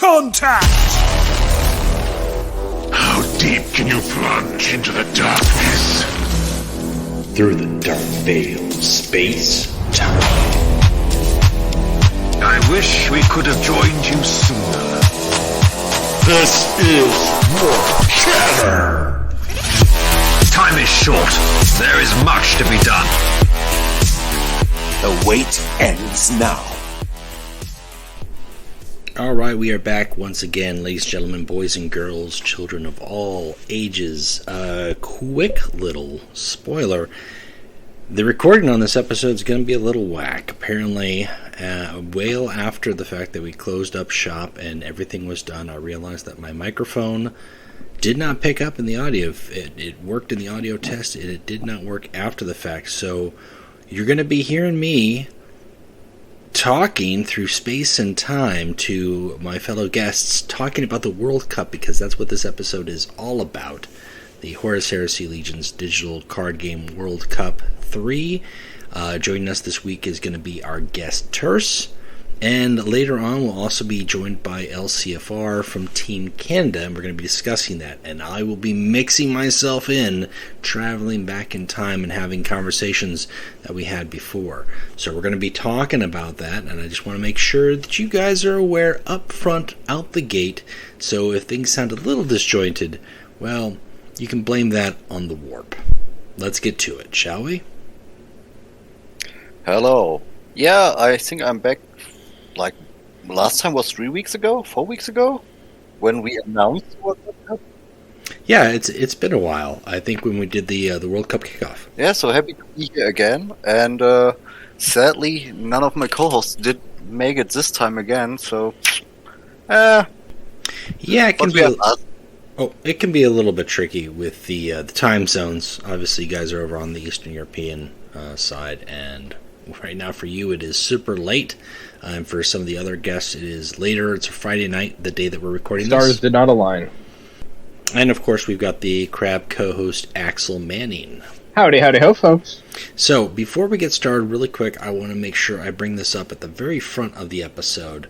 Contact! How deep can you plunge into the darkness? Through the dark veil of space, time. I wish we could have joined you sooner. This is Warlords. Time is short. There is much to be done. The wait ends now. Alright, we are back once again, ladies and gentlemen, boys and girls, children of all ages. Quick little spoiler. The recording on this episode is going to be a little whack. Apparently, well after the fact that we closed up shop and everything was done, I realized that my microphone did not pick up in the audio. It worked in the audio test, and it did not work after the fact. So, you're going to be hearing me talking through space and time to my fellow guests, talking about the World Cup, because that's what this episode is all about. The Horus Heresy Legion's digital card game World Cup 3. Joining us this week is going to be our guest Terse, and later on we'll also be joined by LCFR from Team Canada, and we're going to be discussing that, and I will be mixing myself in, traveling back in time and having conversations that we had before. So we're going to be talking about that, and I just want to make sure that you guys are aware up front, out the gate, so if things sound a little disjointed, well, you can blame that on the warp. Let's get to it, shall we? Hello. Yeah, I think I'm back. Like, last time was 3 weeks ago? 4 weeks ago? When we announced the World Cup? Yeah, it's been a while. I think when we did the World Cup kickoff. Yeah, so happy to be here again. And sadly, none of my co-hosts did make it this time again, so... Yeah, it can be... it can be a little bit tricky with the time zones. Obviously, you guys are over on the Eastern European side, and right now for you it is super late. And for some of the other guests, it is later. It's a Friday night, the day that we're recording this. Stars did not align. And of course, we've got the Crab co-host Axel Manning. Howdy, howdy, ho, folks. So, before we get started, really quick, I want to make sure I bring this up at the very front of the episode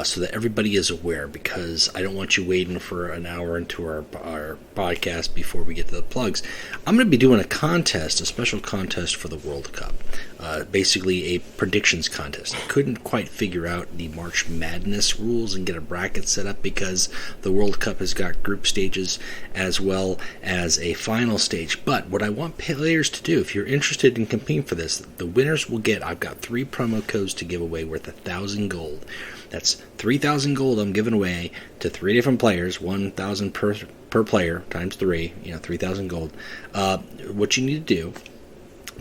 so that everybody is aware, because I don't want you waiting for an hour into our podcast before we get to the plugs. I'm going to be doing a contest, a special contest for the World Cup. Basically a predictions contest. I couldn't quite figure out the March Madness rules and get a bracket set up because the World Cup has got group stages as well as a final stage. But what I want players to do, if you're interested in competing for this, the winners will get, I've got 3 promo codes to give away worth 1,000 gold. That's 3,000 gold I'm giving away to 3 different players, 1,000 per player times 3, 3,000 gold. What you need to do,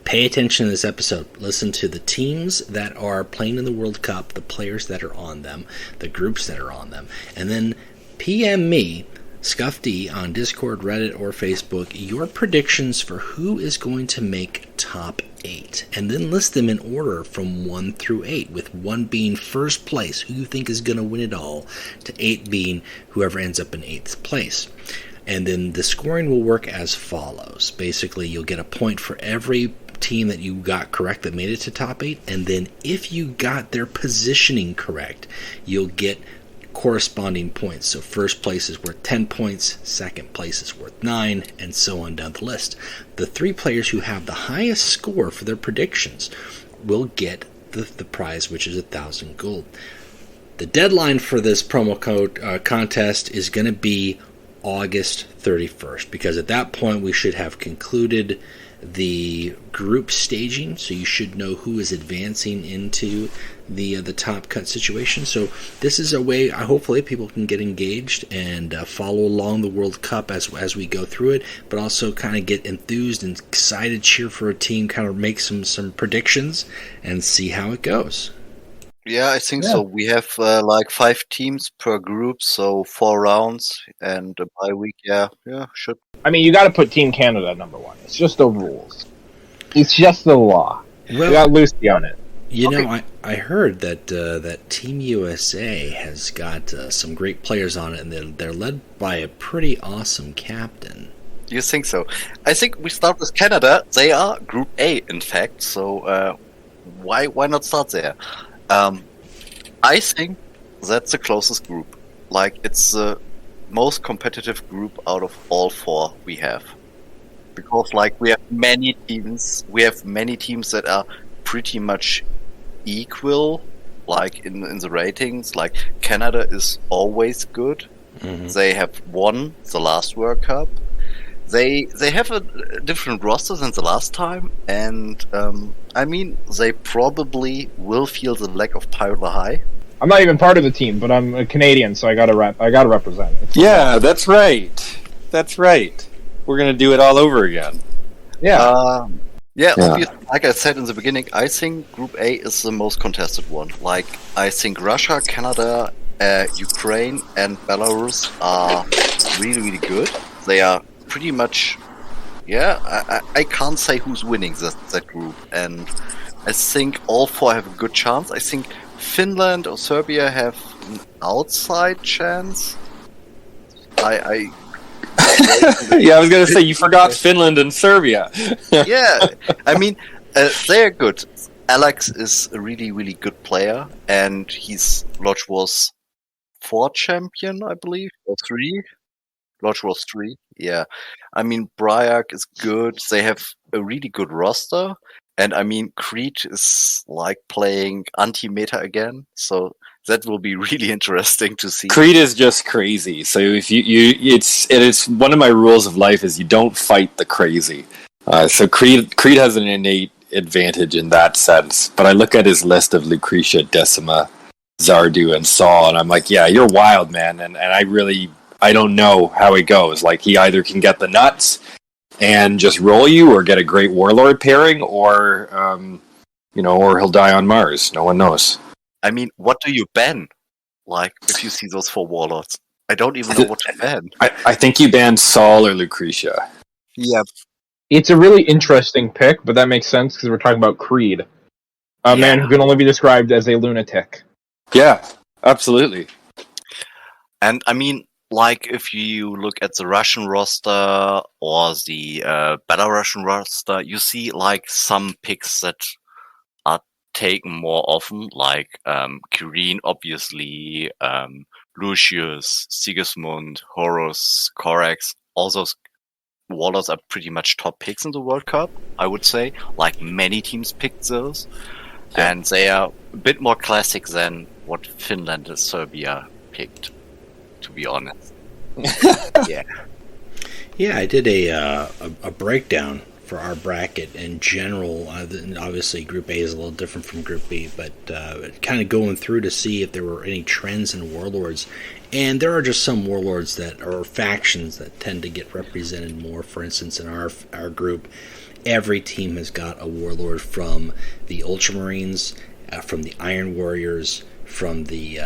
pay attention to this episode. Listen to the teams that are playing in the World Cup, the players that are on them, the groups that are on them, and then PM me, Scuff D, on Discord, Reddit, or Facebook, your predictions for who is going to make top 8. And then list them in order from 1 through 8, with 1 being first place, who you think is going to win it all, to 8 being whoever ends up in 8th place. And then the scoring will work as follows. Basically, you'll get a point for every team that you got correct that made it to top 8, and then if you got their positioning correct, you'll get corresponding points. So first place is worth 10 points, second place is worth 9, and so on down the list. The 3 players who have the highest score for their predictions will get the prize, which is 1,000 gold. The deadline for this promo code contest is going to be August 31st, because at that point we should have concluded the group staging, so you should know who is advancing into the top cut situation. So this is a way, hopefully, people can get engaged and follow along the World Cup as we go through it, but also kind of get enthused and excited, cheer for a team, kind of make some predictions and see how it goes. Yeah, I think so. We have like 5 teams per group, so 4 rounds and a bye week. Yeah, should. I mean, you got to put Team Canada number 1. It's just the rules. It's just the law. Well, you got Lucy on it. You know, I heard that that Team USA has got some great players on it, and they're led by a pretty awesome captain. You think so? I think we start with Canada. They are Group A, in fact. So why not start there? I think that's the closest group. like it's the most competitive group out of all four we have. Because like we have many teams that are pretty much equal, like in the ratings. Like Canada is always good. Mm-hmm. They have won the last World Cup. They have a different roster than the last time, and I mean they probably will feel the lack of Pirate High. I'm not even part of the team, but I'm a Canadian, so I gotta represent. Yeah, that's right. That's right. We're gonna do it all over again. Yeah. Obviously, like I said in the beginning, I think Group A is the most contested one. Like, I think Russia, Canada, Ukraine, and Belarus are really, really good. They are pretty much... Yeah, I can't say who's winning that group. And I think all four have a good chance. I think Finland or Serbia have an outside chance. Yeah, I was gonna say you forgot Finland and Serbia. Yeah, I mean, they're good. Alex is a really, really good player, and he's Lodge Wars 4 champion, I believe, or 3. Lodge Wars 3, yeah. I mean, Bryak is good. They have a really good roster, and I mean, Crete is like playing anti-meta again, so that will be really interesting to see. Creed is just crazy. So if it's one of my rules of life is you don't fight the crazy. So Creed has an innate advantage in that sense. But I look at his list of Lucretia, Decima, Zardu, and Saul, and I'm like, yeah, you're wild, man. And I don't know how it goes. Like he either can get the nuts and just roll you, or get a great Warlord pairing, or or he'll die on Mars. No one knows. I mean, what do you ban? Like, if you see those 4 Warlords? I don't even know what to ban. I think you banned Saul or Lucretia. Yeah. It's a really interesting pick, but that makes sense because we're talking about Creed. A man who can only be described as a lunatic. Yeah, absolutely. And, I mean, like, if you look at the Russian roster or the Belarusian roster, you see, like, some picks that are taken more often, like Kirin, obviously, Lucius, Sigismund, Horus, Corax. All those Warlords are pretty much top picks in the World Cup, I would say. Like, many teams picked those. Yeah. And they are a bit more classic than what Finland and Serbia picked, to be honest. Yeah. Yeah, I did a breakdown for our bracket in general. Obviously, Group A is a little different from Group B, but kind of going through to see if there were any trends in Warlords. And there are just some Warlords that are factions that tend to get represented more. For instance, in our group, every team has got a Warlord from the Ultramarines, from the Iron Warriors, from the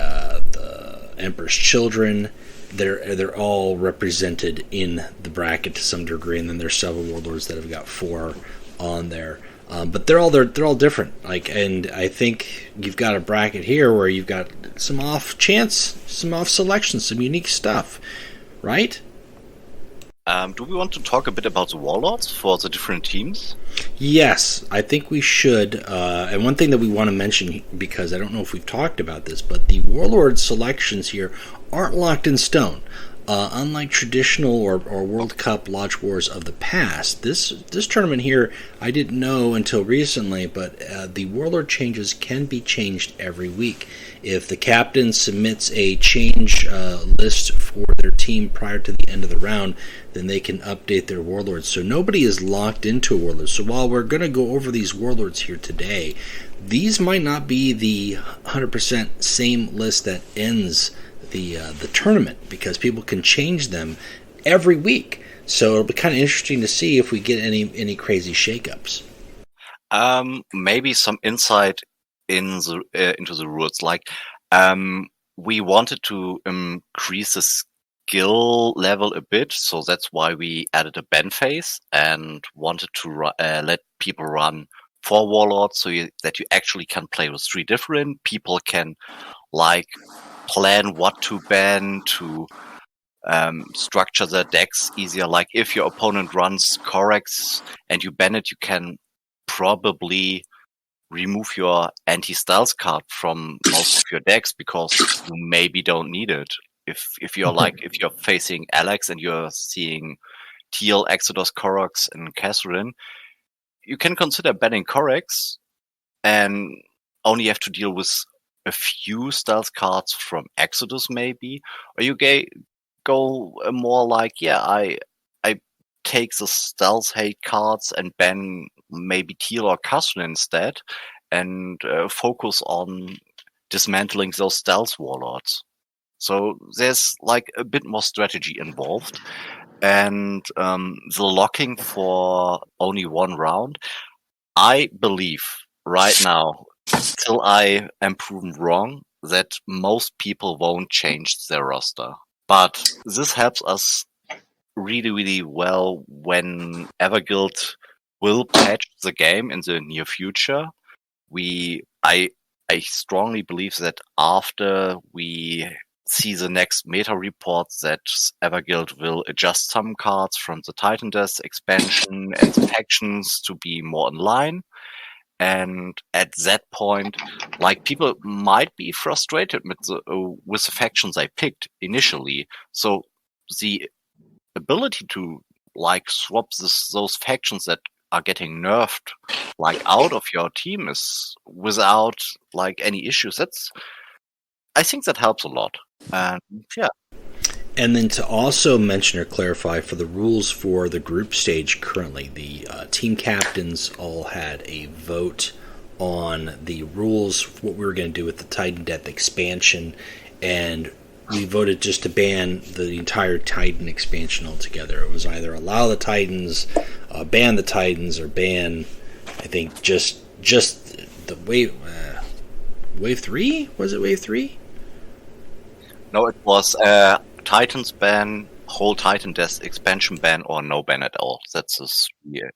Emperor's Children. They're all represented in the bracket to some degree, and then there's several Warlords that have got 4 on there. But they're all different. Like, and I think you've got a bracket here where you've got some off chance, some off selection, some unique stuff, right? Do we want to talk a bit about the Warlords for the different teams? Yes, I think we should. And one thing that we want to mention, because I don't know if we've talked about this, but the Warlord selections here aren't locked in stone. Unlike traditional or World Cup Lodge Wars of the past, this tournament here, I didn't know until recently, but the Warlord changes can be changed every week. If the captain submits a change list for their team prior to the end of the round, then they can update their Warlords. So nobody is locked into a Warlord. So while we're going to go over these Warlords here today, these might not be the 100% same list that ends the tournament, because people can change them every week. So it'll be kind of interesting to see if we get any crazy shakeups. Maybe some insight into the rules. Like, we wanted to increase the skill level a bit, so that's why we added a ban phase and wanted to let people run 4 Warlords, so that you actually can play with 3 different people, can like plan what to ban, to structure their decks easier. Like, if your opponent runs Corax and you ban it, you can probably remove your anti-styles card from most of your decks because you maybe don't need it. if you're like if you're facing Alex and you're seeing Teal, Exodus, Koroks, and Catherine, you can consider banning Koroks and only have to deal with a few stealth cards from Exodus maybe, or you go more like, I take the stealth hate cards and ban maybe Teal or Catherine instead, and focus on dismantling those stealth warlords. So there's like a bit more strategy involved, and the locking for only one round, I believe right now, till I am proven wrong, that most people won't change their roster. But this helps us really, really well when Everguild will patch the game in the near future. I strongly believe that after we see the next meta report, that Everguild will adjust some cards from the Titan Death expansion and the factions to be more in line. And at that point, like, people might be frustrated with the factions I picked initially. So the ability to like swap those factions that are getting nerfed like out of your team is without like any issues. I think that helps a lot. And yeah. And then to also mention or clarify for the rules for the group stage currently, the team captains all had a vote on the rules, what we were going to do with the Titan Death expansion, and we voted just to ban the entire Titan expansion altogether. It was either allow the Titans, ban the Titans, or ban, I think, just the wave 3? Was it wave 3? No, it was Titans ban, whole Titan Death expansion ban, or no ban at all. That's yeah.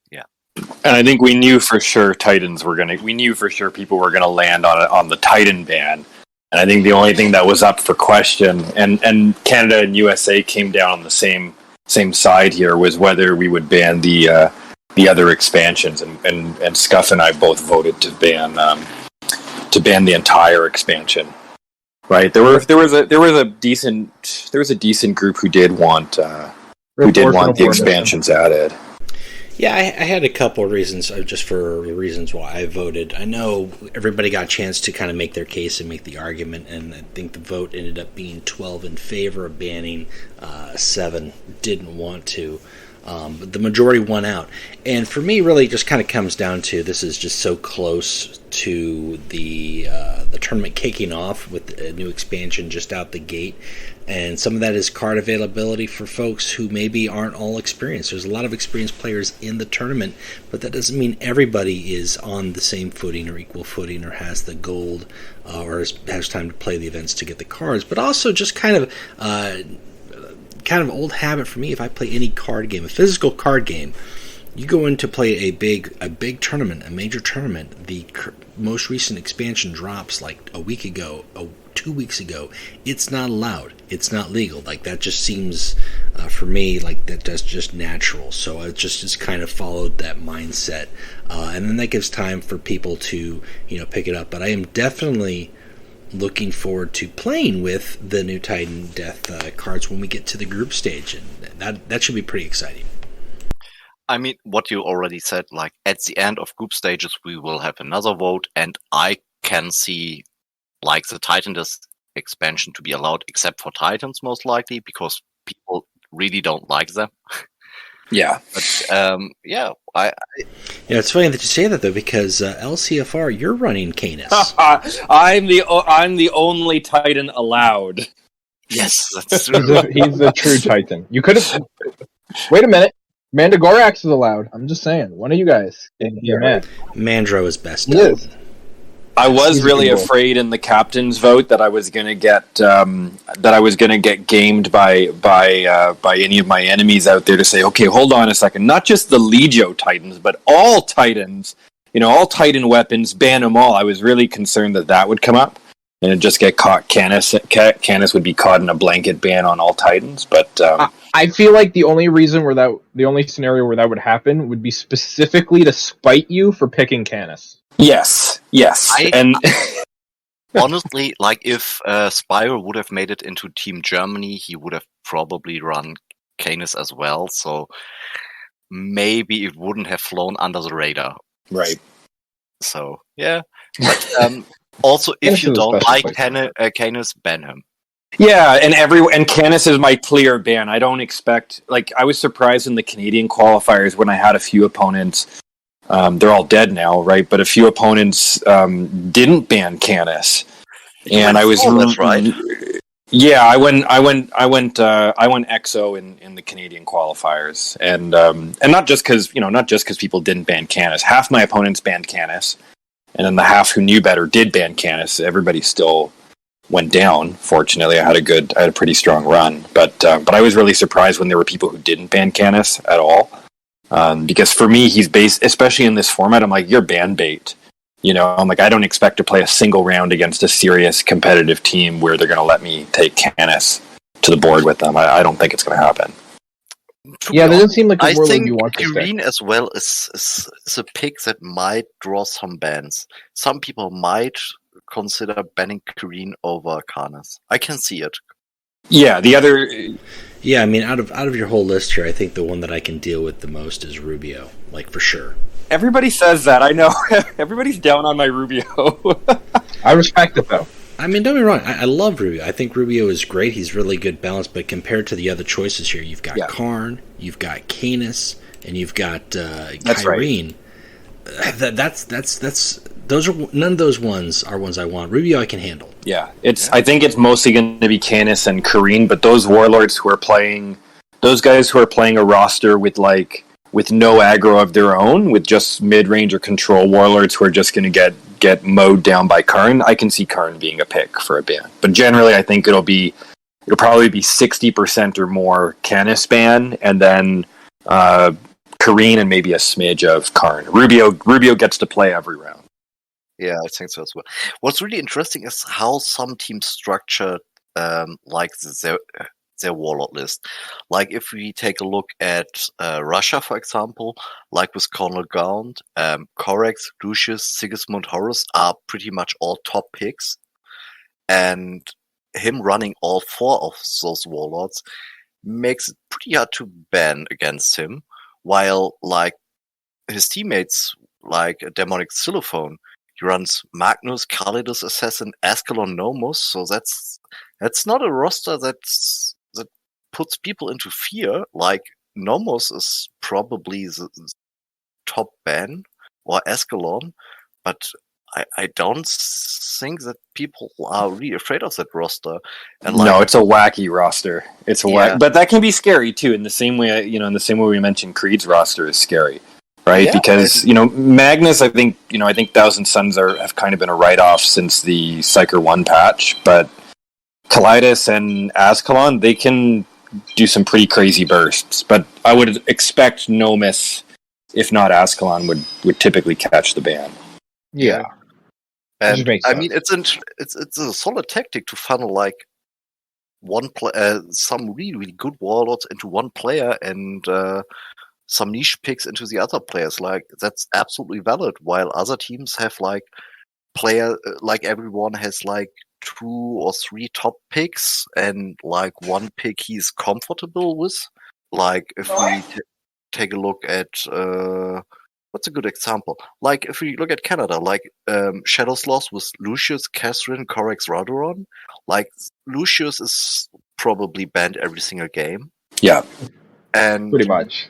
And I think we knew for sure people were gonna land on the Titan ban. And I think the only thing that was up for question, and Canada and USA came down on the same side here, was whether we would ban the other expansions. And Scuff and I both voted to ban the entire expansion. Right, there was a decent group who did want the expansions added. Yeah, I had a couple of reasons, just for the reasons why I voted. I know everybody got a chance to kind of make their case and make the argument, and I think the vote ended up being 12 in favor of banning, 7 didn't want to. But the majority won out. And for me, really just kind of comes down to, this is just so close to the tournament kicking off with a new expansion just out the gate. And some of that is card availability for folks who maybe aren't all experienced. There's a lot of experienced players in the tournament, but that doesn't mean everybody is on the same footing or equal footing or has the gold or has time to play the events to get the cards. But also just kind of old habit for me, if I play any card game, a physical card game, you go in to play a big tournament, a major tournament, the most recent expansion drops like a week ago, 2 weeks ago, it's not allowed. It's not legal. Like, that just seems, for me, like that's just natural. So I just kind of followed that mindset. And then that gives time for people to, pick it up. But I am definitely looking forward to playing with the new Titan Death cards when we get to the group stage, and that should be pretty exciting. I mean, what you already said, like, at the end of group stages, we will have another vote, and I can see, like, the Titan Death expansion to be allowed, except for Titans, most likely, because people really don't like them. Yeah. But, yeah, it's funny that you say that, though, because LCFR, you're running Canis. I'm the only Titan allowed. Yes, that's true. He's a true Titan. You could have... Wait a minute. Mandragorax is allowed. I'm just saying. One of you guys. Mandro is best. Yes. I was really afraid in the captain's vote that I was going to get gamed by any of my enemies out there to say, okay, hold on a second, not just the Legio Titans, but all Titans, all Titan weapons, ban them all. I was really concerned that would come up and it'd just get caught. Canis would be caught in a blanket ban on all Titans, but I feel like the only scenario where that would happen would be specifically to spite you for picking Canis. Yes, honestly, like if Spyro would have made it into Team Germany, he would have probably run Canis as well. So maybe it wouldn't have flown under the radar. Right. So yeah. But also, if you don't like Canis, ban him. Yeah, and Canis is my clear ban. I don't expect, like, I was surprised in the Canadian qualifiers when I had a few opponents. They're all dead now, right? But a few opponents didn't ban Canis, and I was that's right. Yeah, I went EXO in the Canadian qualifiers, and not just because people didn't ban Canis. Half my opponents banned Canis, and then the half who knew better did ban Canis. Everybody still went down. Fortunately, I had a pretty strong run, but I was really surprised when there were people who didn't ban Canis at all, because for me, he's based, especially in this format. I'm like, you're ban bait. I'm like, I don't expect to play a single round against a serious competitive team where they're going to let me take Canis to the board with them. I don't think it's going to happen. Yeah, that doesn't seem like a Warlord you want to stay. Irene as well is a pick that might draw some bans. Some people might consider banning Kareen over Canis. I can see it. Yeah, the other... Yeah, I mean, out of your whole list here, I think the one that I can deal with the most is Rubio, like, for sure. Everybody says that, I know. Everybody's down on my Rubio. I respect it, though. I mean, don't be wrong, I love Rubio. I think Rubio is great, he's really good balance, but compared to the other choices here, you've got Karn, you've got Canis, and you've got Kyrene. Right. Those are none of those ones are ones I want. Rubio I can handle. Yeah, I think it's mostly going to be Canis and Kareen, but those Warlords who are playing, those guys who are playing a roster with no aggro of their own, with just mid-range or control Warlords who are just going to get mowed down by Karn, I can see Karn being a pick for a ban. But generally, I think it'll probably be 60% or more Canis ban, and then Kareen and maybe a smidge of Karn. Rubio gets to play every round. Yeah, I think so as well. What's really interesting is how some teams structure like their Warlord list. Like if we take a look at Russia, for example, like with Colonel Gaunt, Corex, Lucius, Sigismund, Horus are pretty much all top picks. And him running all four of those Warlords makes it pretty hard to ban against him, while like his teammates, like a Demonic Xylophone, he runs Magnus, Calidus Assassin, Ascalon, Nomos, so that's not a roster that puts people into fear. Like Nomos is probably the top ban, or Ascalon, but I don't think that people are really afraid of that roster. And no, it's a wacky roster. It's but that can be scary too. In the same way, we mentioned Creed's roster is scary, right? Yeah, because Magnus, I think Thousand Suns have kind of been a write-off since the Psyker 1 patch, but Calidus and Ascalon, they can do some pretty crazy bursts. But I would expect Nomus, if not Ascalon, would typically catch the ban. Yeah. And I mean, it's a solid tactic to funnel like some really, really good warlords into one player and some niche picks into the other players. Like that's absolutely valid. While other teams have like like everyone has like 2 or 3 top picks and like one pick he's comfortable with. Like if we take a look at what's a good example? Like, if we look at Canada, like Shadow's Lost with Lucius, Catherine, Corex, Raduron. Like, Lucius is probably banned every single game. Yeah. And pretty much.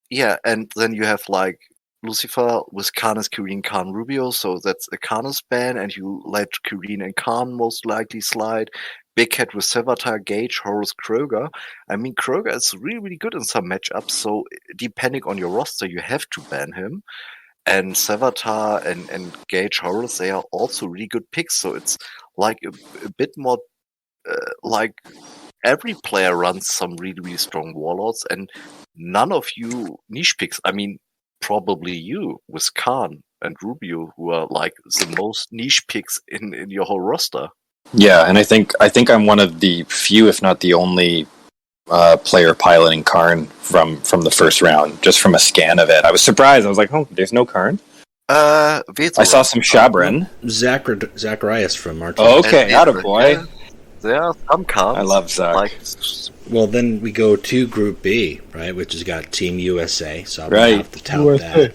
Yeah, and then you have, like, Lucifer with Canis, Kareen, Khan, Rubio, so that's a Canis ban, and you let Kareen and Khan most likely slide. Big Cat with Sevatar, Gage, Horus, Kroger. I mean, Kroger is really, really good in some matchups, so depending on your roster, you have to ban him. And Sevatar and Gage, Horus, they are also really good picks, so it's like a bit more like every player runs some really, really strong warlords, and none of you niche picks. I mean, probably you with Khan and Rubio, who are like the most niche picks in your whole roster. Yeah, and I think I'm one of the few, if not the only, player piloting Karn from the first round, just from a scan of it. I was surprised. I was like, oh, there's no Karn? I saw some Shabran. Zacharias from Martin. Oh, okay, attaboy. There are some cards. I love Zach. Well, then we go to Group B, right, which has got Team USA, so I'm Right. gonna have to tout that.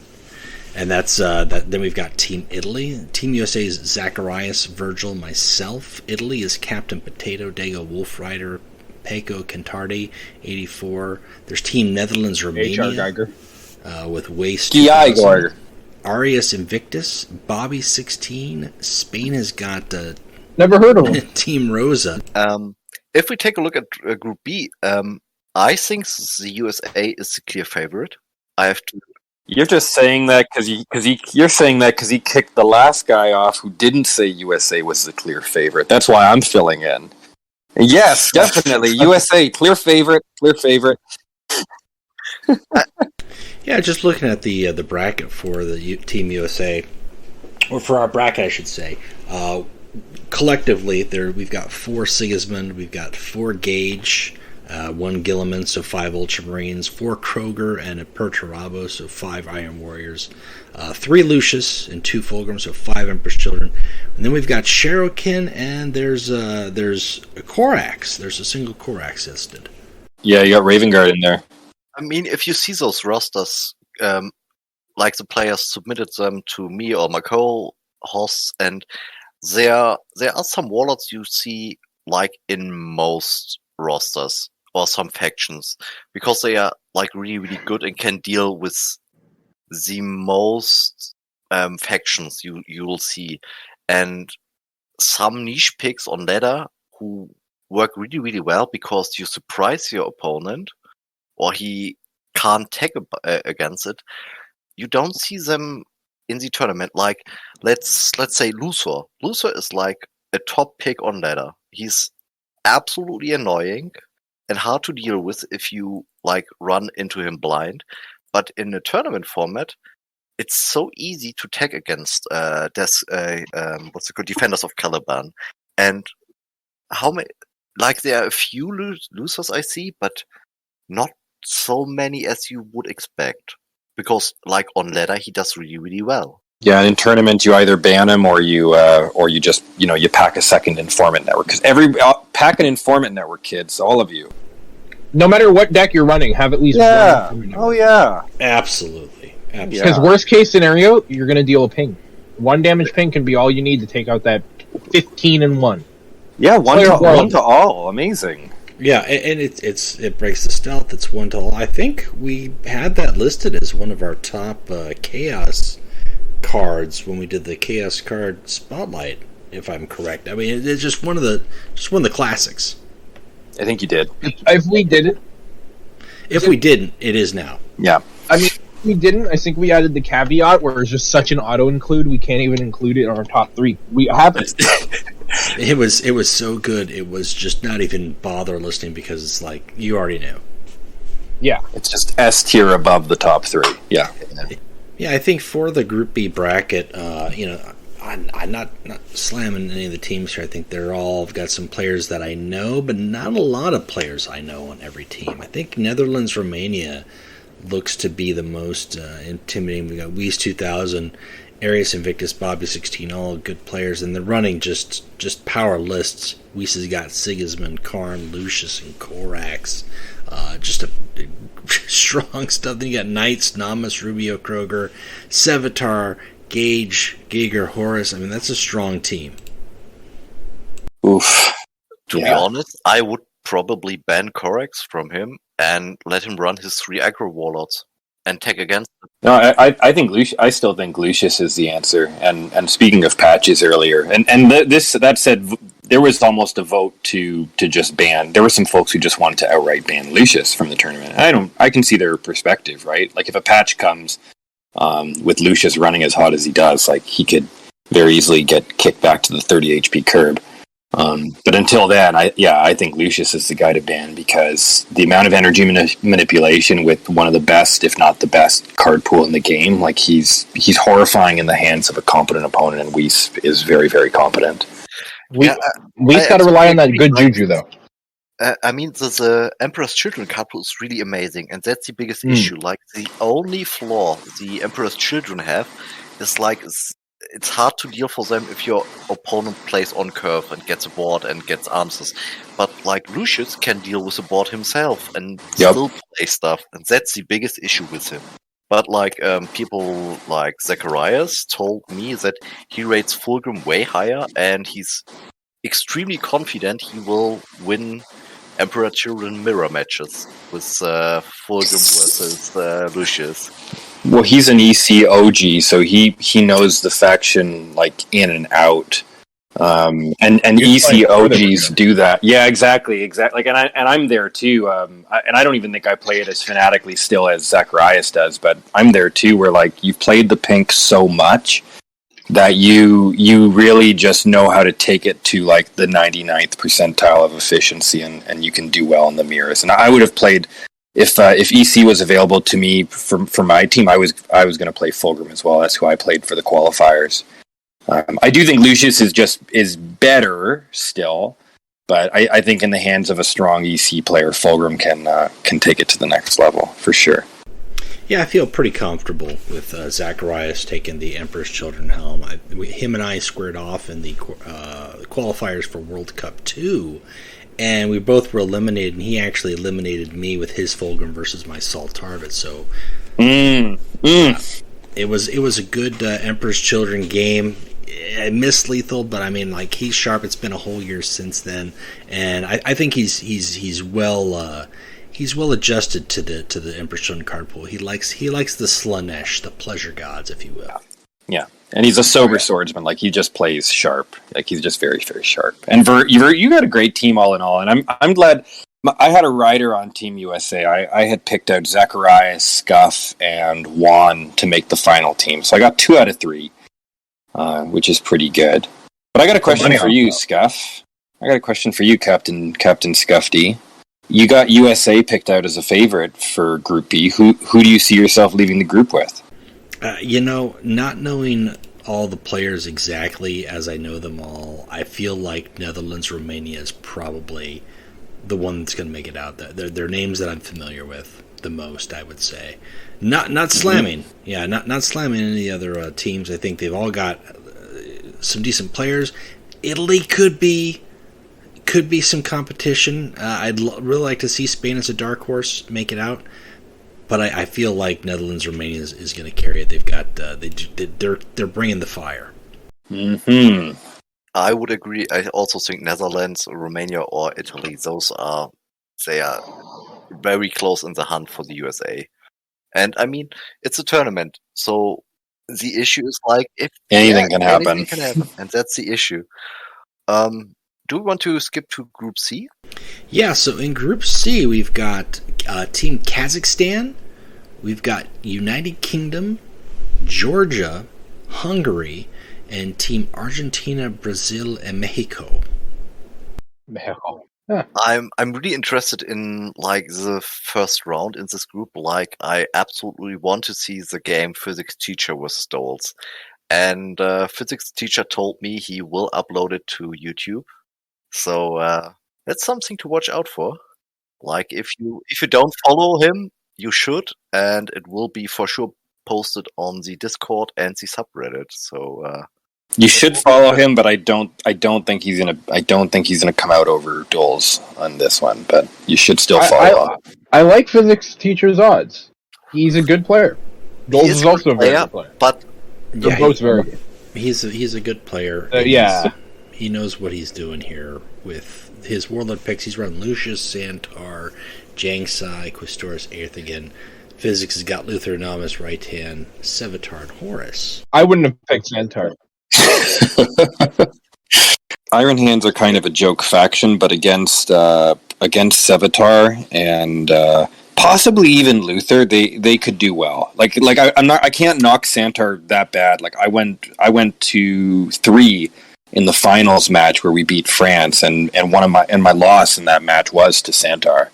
And that's that. Then we've got Team Italy. Team USA is Zacharias, Virgil, myself. Italy is Captain Potato, Dago, Wolf Rider, Peko, Kentardi, 84. There's Team Netherlands, Romania, Geiger. with Waste. Geiger. Arias Invictus, Bobby 16. Spain has got Never heard of him. Team Rosa. If we take a look at Group B, I think the USA is the clear favorite. I have to. You're just saying that because you're saying that because he kicked the last guy off who didn't say USA was the clear favorite. That's why I'm filling in. And yes, definitely USA clear favorite. Clear favorite. Yeah, just looking at the bracket for the Team USA, or for our bracket, I should say. Collectively, we've got 4 Sigismund, we've got 4 Gage, 1 Gilliman, so 5 Ultramarines, 4 Kroger, and a Perturabo, so 5 Iron Warriors, 3 Lucius, and 2 Fulgrim, so 5 Empress Children. And then we've got Sherokin, and there's a Korax. There's a single Korax listed. Yeah, you got Raven Guard in there. I mean, if you see those rosters, like the players submitted them to me or my co-hosts, and there are some warlords you see like in most rosters or some factions because they are like really, really good and can deal with the most factions you will see, and some niche picks on ladder who work really, really well because you surprise your opponent or he can't tech against it. You don't see them in the tournament. Like let's say Luthor. Luthor is like a top pick on ladder. He's absolutely annoying and hard to deal with if you like run into him blind. But in a tournament format, it's so easy to tag against Defenders of Caliban. And how many? Like there are a few losers I see, but not so many as you would expect. Because like on ladder, he does really, really well. Yeah, and in tournament, you either ban him or you just you pack a second informant network because pack an informant network, kids, all of you. No matter what deck you're running, have at least one. Oh yeah, absolutely. Because worst case scenario, you're going to deal a ping. 1 damage ping can be all you need to take out that 15 and 1. Yeah, one to all. Amazing. Yeah, and it breaks the stealth. It's 1 to all. I think we had that listed as one of our top chaos cards when we did the chaos card spotlight, if I'm correct. I mean, it's just one of the classics. I think you did. If we did it, if we didn't, it is now. Yeah. I mean, if we didn't. I think we added the caveat where it's just such an auto include. We can't even include it in our top 3. We have it. It was so good. It was just not even bother listening because it's like you already knew. Yeah, it's just S tier above the top 3. Yeah. Yeah, I think for the Group B bracket, I'm not slamming any of the teams here. I think they're all got some players that I know, but not a lot of players I know on every team. I think Netherlands, Romania looks to be the most intimidating. We got Weiss 2000, Arius Invictus, Bobby 16, all good players, and they're running just power lists. Weiss has got Sigismund, Karn, Lucius, and Korax. Just a strong stuff. Then you got Knights, Namus, Rubio, Kroger, Sevatar, Gage, Giger, Horus. I mean, that's a strong team. Oof. To be honest, I would probably ban Korax from him and let him run his 3 aggro warlords and tech against them. No, I still think Lucius is the answer. And speaking of patches earlier, that said, there was almost a vote to just ban. There were some folks who just wanted to outright ban Lucius from the tournament. I can see their perspective, right? Like if a patch comes with Lucius running as hot as he does, like he could very easily get kicked back to the 30 HP curb. But until then, I think Lucius is the guy to ban because the amount of energy manipulation with one of the best, if not the best, card pool in the game, like he's horrifying in the hands of a competent opponent, and Weiss is very, very competent. Weiss got to rely on that good juju, though. I mean, the Emperor's Children card pool is really amazing, and that's the biggest issue. Like, the only flaw the Emperor's Children have is like it's hard to deal for them if your opponent plays on curve and gets a board and gets answers. But like Lucius can deal with the board himself and still play stuff, and that's the biggest issue with him. But like people like Zacharias told me that he rates Fulgrim way higher, and he's extremely confident he will win Emperor Children mirror matches with Fulgrim versus Lucius. Well, he's an EC OG, so he knows the faction like in and out. And EC OGs do that. Yeah, exactly. Like, and I'm there too. And I don't even think I play it as fanatically still as Zacharias does, but I'm there too. Where like you've played the pink so much that you really just know how to take it to like the 99th percentile of efficiency, and you can do well in the mirrors. And I would have played if EC was available to me for my team. I was going to play Fulgrim as well. That's who I played for the qualifiers. I do think Lucius is better still, but I think in the hands of a strong EC player, Fulgrim can take it to the next level for sure. Yeah, I feel pretty comfortable with Zacharias taking the Emperor's Children helm. Him and I squared off in the qualifiers for World Cup 2, and we both were eliminated, and he actually eliminated me with his Fulgrim versus my Salt Target, so it was a good Emperor's Children game. I missed Lethal, but I mean, like, he's sharp. It's been a whole year since then, and I think he's well adjusted to the Emperor's Children card pool. He likes the Slanesh, the pleasure gods, if you will. Yeah, and he's a sober swordsman. Like, he just plays sharp. Like, he's just very, very sharp. And you got a great team all in all, and I'm glad. I had a rider on Team USA. I had picked out Zacharias, Scuff, and Juan to make the final team. So I got 2 out of 3, which is pretty good. But I got a question for you, Scuff. I got a question for you, Captain Scuff D. You got USA picked out as a favorite for Group B. Who do you see yourself leaving the group with? Not knowing all the players exactly as I know them all, I feel like Netherlands, Romania is probably the one that's going to make it out. They're names that I'm familiar with the most, I would say. Not slamming. Yeah, not slamming any other teams. I think they've all got some decent players. Italy could be some competition. I'd really like to see Spain as a dark horse make it out, but I feel like Netherlands, Romania is going to carry it. They've got they're bringing the fire. Mm-hmm. I would agree. I also think Netherlands, Romania, or Italy, they are very close in the hunt for the USA. And I mean, it's a tournament, so the issue is like if anything can happen. Anything can happen, and that's the issue. Do we want to skip to Group C? Yeah, so in Group C, we've got Team Kazakhstan, we've got United Kingdom, Georgia, Hungary, and Team Argentina, Brazil, and Mexico. Huh. I'm really interested in like the first round in this group. Like, I absolutely want to see the game Physics Teacher with Stoles. And Physics Teacher told me he will upload it to YouTube. So that's something to watch out for. Like, if you don't follow him, you should, and it will be for sure posted on the Discord and the subreddit. So you should follow him, but I don't think he's gonna come out over Doles on this one. But you should still follow him. I like Physics Teacher's odds. He's a good player. Doles is also a very good player. But they're both very good. He's a good player. Yeah. He knows what he's doing here with his Warlord picks. He's run Lucius, Santar, Jangsai, Questoris, Aerthigan. Physics has got Luther Nomus, right hand, Sevatar, and Horus. I wouldn't have picked Santar. Iron Hands are kind of a joke faction, but against Sevatar and possibly even Luther, they could do well. I can't knock Santar that bad. Like I went to 3 in the finals match where we beat France, and my loss in that match was to Santar.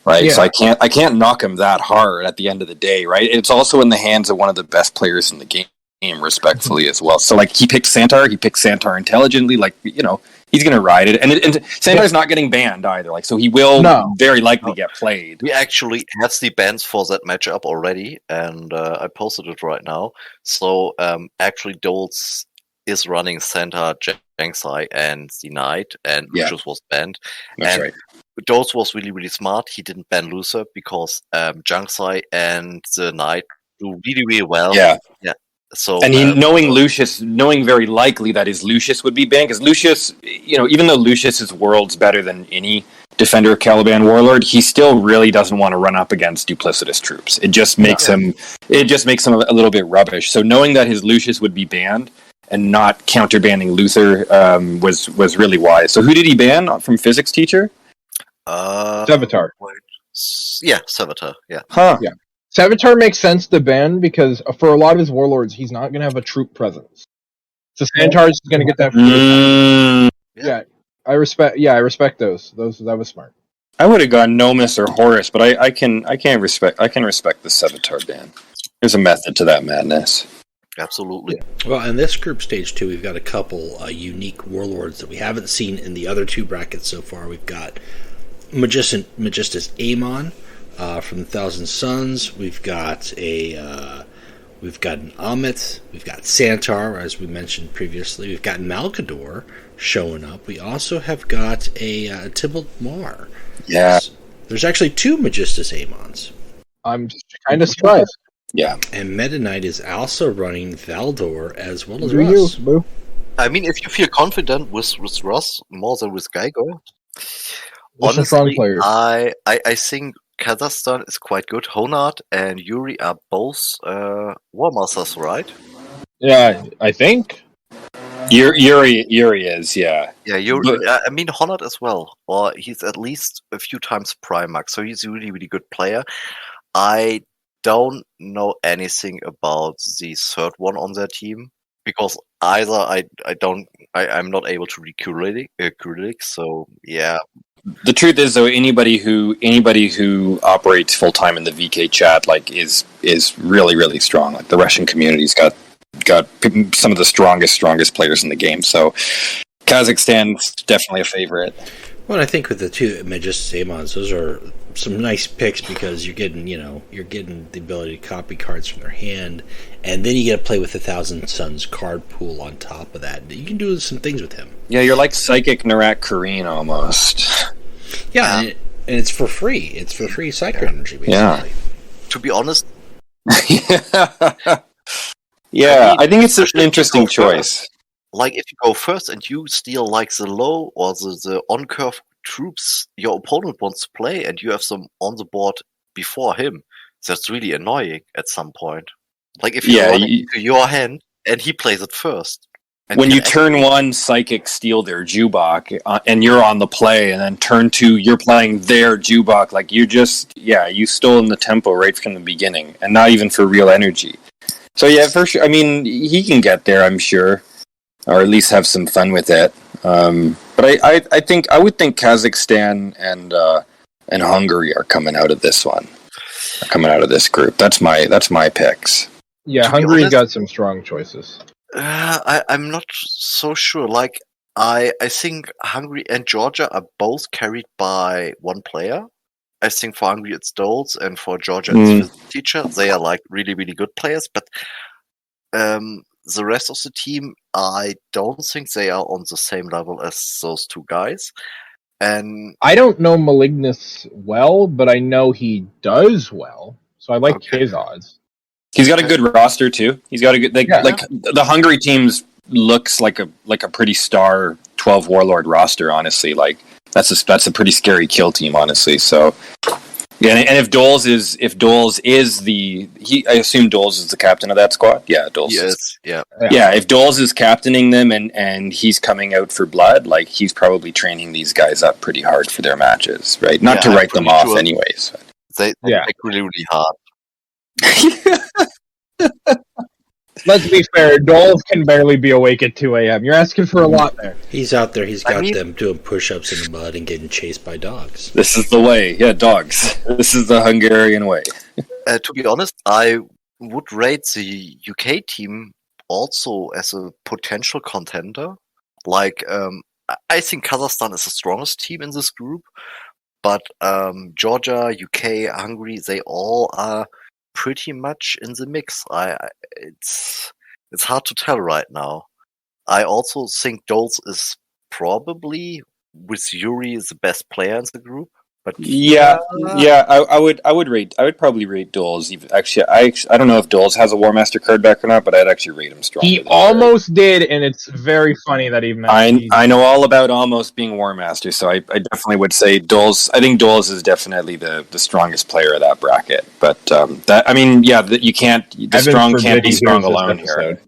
Right, yeah. So I can't knock him that hard at the end of the day, right? It's also in the hands of one of the best players in the game, respectfully as well. So like he picked Santar intelligently, like, you know, He's going to ride it, and Santar's not getting banned either. Like, so he will very likely get played. We actually have the bans for that matchup already, and I posted it right now. So actually, Doles is running Santa, Jangsai, and the Knight, and Lucius was banned. That's and right. Doles was really, really smart. He didn't ban Lucer because Jangsai and the Knight do really, really well. Yeah. So, and knowing very likely that his Lucius would be banned, because Lucius, even though Lucius is worlds better than any defender of Caliban Warlord, he still really doesn't want to run up against duplicitous troops. It just makes him a little bit rubbish. So knowing that his Lucius would be banned and not counter-banning Luther was really wise. So who did he ban from physics teacher? Sevatar. Yeah, Sevatar. Yeah. Huh. Yeah. Sevatar makes sense to ban because for a lot of his warlords, he's not going to have a troop presence. So Santar's going to get that. Yeah, I respect those. That was smart. I would have gone Nomus or Horus, but I can respect the Sevatar ban. There's a method to that madness. Absolutely. Yeah. Well, in this group stage 2, we've got a couple unique warlords that we haven't seen in the other 2 brackets so far. We've got Magistus Amon. From the Thousand Suns, we've got an Amit, we've got Santar, as we mentioned previously, we've got Malkador showing up. We also have got a Tybalt Mar. Yeah. There's actually 2 Magistus Amons. I'm just kind of surprised. Yeah. And Meta Knight is also running Valdor as well as Russ. Boo. I mean, if you feel confident with Russ more than with Geiger, Honestly, strong players. I think Kazakhstan is quite good. Honard and Yuri are both War Masters, right? Yeah, I think. Yuri is, yeah. Yeah, Yuri. I mean, Honard as well. Or he's at least a few times Primarch, so he's a really, really good player. I don't know anything about the third one on their team because either I'm not able to read Cyrillic, so yeah. The truth is, though, anybody who operates full time in the VK chat is really, really strong. Like the Russian community's got some of the strongest players in the game. So Kazakhstan's definitely a favorite. Well, I think with the 2 Magistus Amons, those are some nice picks because you're getting the ability to copy cards from their hand, and then you get to play with the Thousand Suns card pool on top of that. You can do some things with him. Yeah, you're like Psychic Narak Kareen almost. Yeah, and it's for free. It's for free Psycho Energy, basically. Yeah. To be honest. Yeah, I think it's an interesting choice. Like, if you go first and you steal, like, the low or the on-curve troops your opponent wants to play and you have them on the board before him, that's really annoying at some point. Like, if you run into your hand and he plays it first. When you turn 1 Psychic steal their Jubok and you're on the play, and then turn 2 you're playing their Jubok, like you stolen the tempo right from the beginning, and not even for real energy. So yeah, for sure. I mean, he can get there, I'm sure, or at least have some fun with it. But I would think Kazakhstan and Hungary are coming out of this one, coming out of this group. That's my picks. Yeah, Hungary's got some strong choices. I'm not so sure. Like, I think Hungary and Georgia are both carried by 1 player. I think for Hungary it's Doles, and for Georgia it's Physics Teacher. They are like really, really good players, but the rest of the team, I don't think they are on the same level as those 2 guys. And I don't know Malignus well, but I know he does well, so I like his odds. He's got a good roster too. He's got a good like the Hungary teams looks like a pretty star 12 Warlord roster. Honestly, like that's a pretty scary kill team. Honestly, so yeah. And if Doles is I assume Doles is the captain of that squad. Yeah, Doles. Yes. Yeah. If Doles is captaining them and he's coming out for blood, like he's probably training these guys up pretty hard for their matches, right? Not to write them off, anyways. They make really, really hard. Let's be fair, Doles can barely be awake at 2 a.m. You're asking for a lot there. He's out there, he's got them doing push-ups in the mud and getting chased by dogs. This is the way. Yeah, dogs. This is the Hungarian way. To be honest, I would rate the UK team also as a potential contender. Like, I think Kazakhstan is the strongest team in this group, but Georgia, UK, Hungary, they all are pretty much in the mix. It's hard to tell right now. I also think Doles is probably, with Yuri, the best player in the group. But I would probably rate Doles. Actually, I don't know if Doles has a War Master card back or not, but I'd actually rate him stronger. He almost did, and it's very funny that he meant. I know all about almost being War Master, so I definitely would say Doles. I think Doles is definitely the strongest player of that bracket. But you can't. The strong can't be strong alone here.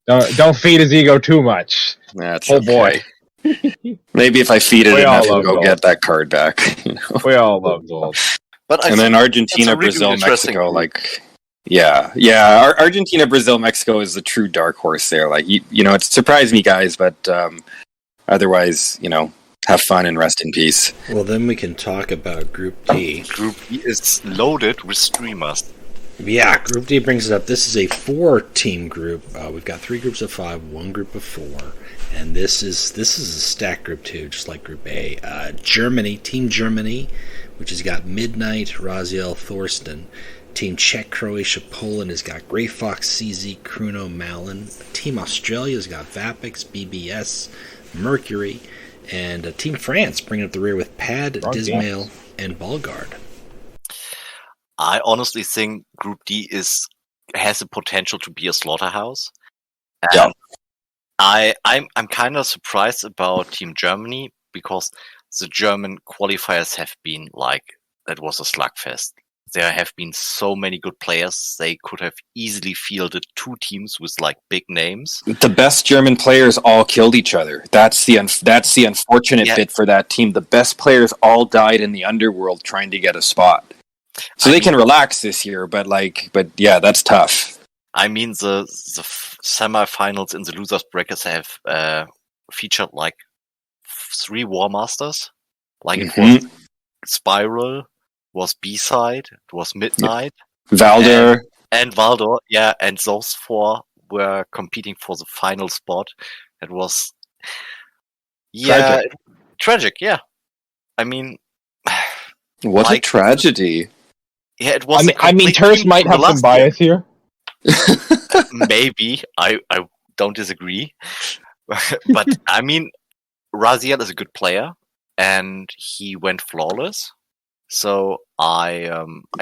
Don't feed his ego too much. That's boy. Maybe if I feed it enough, he'll go get that card back. We all love Doles. And then Argentina, Brazil, Mexico, Argentina, Brazil, Mexico is the true dark horse there. Like, it surprised me, guys, but otherwise, have fun and rest in peace. Well, then we can talk about Group D. Group D is loaded with streamers. Yeah, Group D brings it up. This is a 4-team group. We've got 3 groups of 5, 1 group of 4. And this is a stacked group too, just like Group A. Germany, Team Germany, which has got Midnight, Raziel, Thorsten. Team Czech, Croatia, Poland has got Grey Fox, CZ, Kruno, Malin. Team Australia has got Vapix, BBS, Mercury. And Team France bringing up the rear with Pad, Dismail, and Balgard. I honestly think Group D has the potential to be a slaughterhouse. Yeah. I'm kind of surprised about Team Germany because the German qualifiers have been that was a slugfest. There have been so many good players. They could have easily fielded 2 teams with big names. The best German players all killed each other. That's the unfortunate bit for that team. The best players all died in the underworld trying to get a spot. So they can relax this year, but yeah, that's tough. I mean, the semifinals in the losers brackets have featured 3 War Masters. It was Spiral, was B-Side, it was Midnight, Valdor, and Valdor. Yeah, and those 4 were competing for the final spot. It was tragic. Yeah, I mean, what a tragedy. Yeah, it was. I mean, Terse might have some bias here. Maybe. I don't disagree. But I mean, Raziel is a good player and he went flawless. So I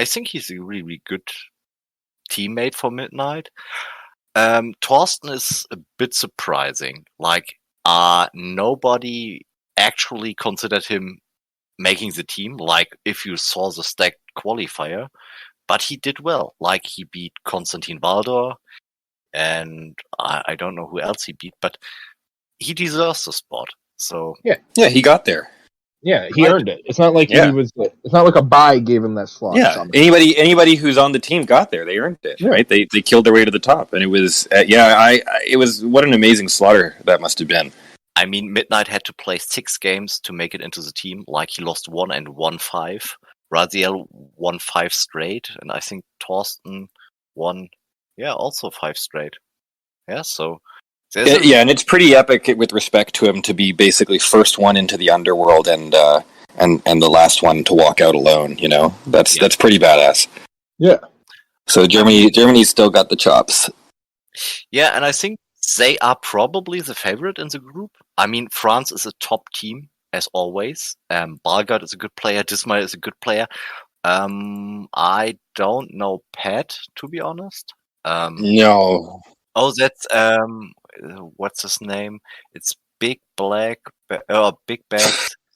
think he's a really, really good teammate for Midnight. Thorsten is a bit surprising. Nobody actually considered him making the team, if you saw the stacked qualifier, but he did well. He beat Konstantin Valdor, and I don't know who else he beat, but he deserves the spot. So yeah, he got there. Yeah, he earned it. It's not like he was. It's not like a bye gave him that slot. Yeah, anybody who's on the team got there. They earned it, right? They killed their way to the top, and it was it was what an amazing slaughter that must have been. I mean, Midnight had to play 6 games to make it into the team. He lost 1 and won 5. Raziel won 5 straight, and I think Thorsten won, also 5 straight. Yeah, so and it's pretty epic with respect to him to be basically first one into the underworld and the last one to walk out alone. That's pretty badass. Yeah. So Germany's still got the chops. Yeah, and I think they are probably the favorite in the group. I mean, France is a top team, as always. Balgard is a good player. Dismail is a good player. I don't know Pat, to be honest. No. Oh, that's, what's his name? It's Big Bad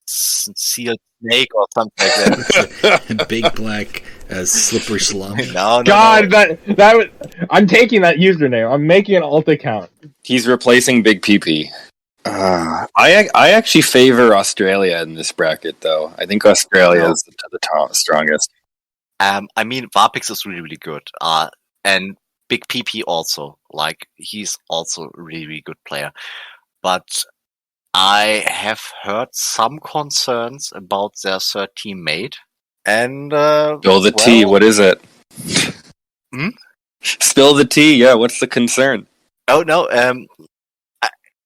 Seal Snake or something like that. Big Black Slippery Slum. No. God, that was, I'm taking that username. I'm making an alt account. He's replacing Big PP. I actually favor Australia in this bracket, though. I think Australia is the strongest. I mean, Vapix is really, really good. And Big PP also. He's also a really, really good player. But I have heard some concerns about their 3rd teammate. And spill the tea. What is it? Spill the tea. Yeah. What's the concern? Oh no.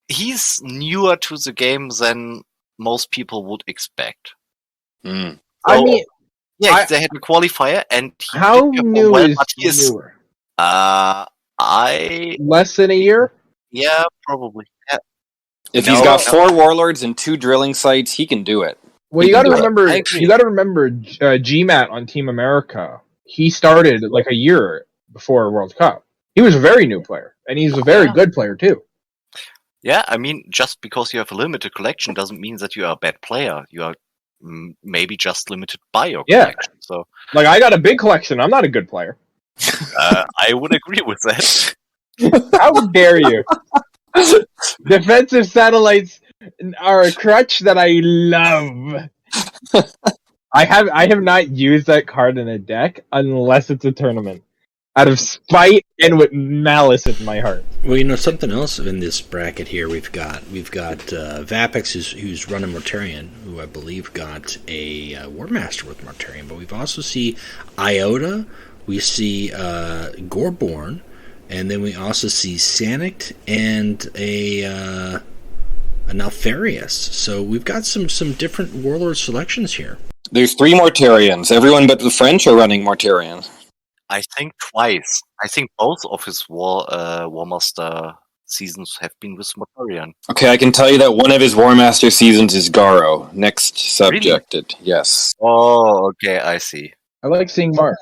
he's newer to the game than most people would expect. Mm. I mean, They had a qualifier, and he how did new well, is but he is newer? less than a year? Yeah, probably. Yeah. If he's got 4 warlords and 2 drilling sites, he can do it. Well, you got to I remember. agree. You got to remember GMAT on Team America. He started like a year before World Cup. He was a very new player, and he's a very good player too. Yeah, I mean, just because you have a limited collection doesn't mean that you are a bad player. You are maybe just limited by your collection. So, like, I got a big collection. I'm not a good player. I would agree with that. How dare you? Defensive satellites are a crutch that I love. I have not used that card in a deck unless it's a tournament, out of spite and with malice in my heart. Well, you know, something else in this bracket here, we've got Vapex, who's running Mortarion, who I believe got a War Master with Mortarion, but we've also see Iota, we see Goreborn, and then we also see Sanict and an Alfarius. So we've got some different Warlord selections here. There's 3 Mortarions. Everyone but the French are running Mortarion. I think twice. I think both of his War Master seasons have been with Mortarion. Okay, I can tell you that one of his War Master seasons is Garo. Next subjected. Really? Yes. Oh, okay, I see. I like seeing Mar.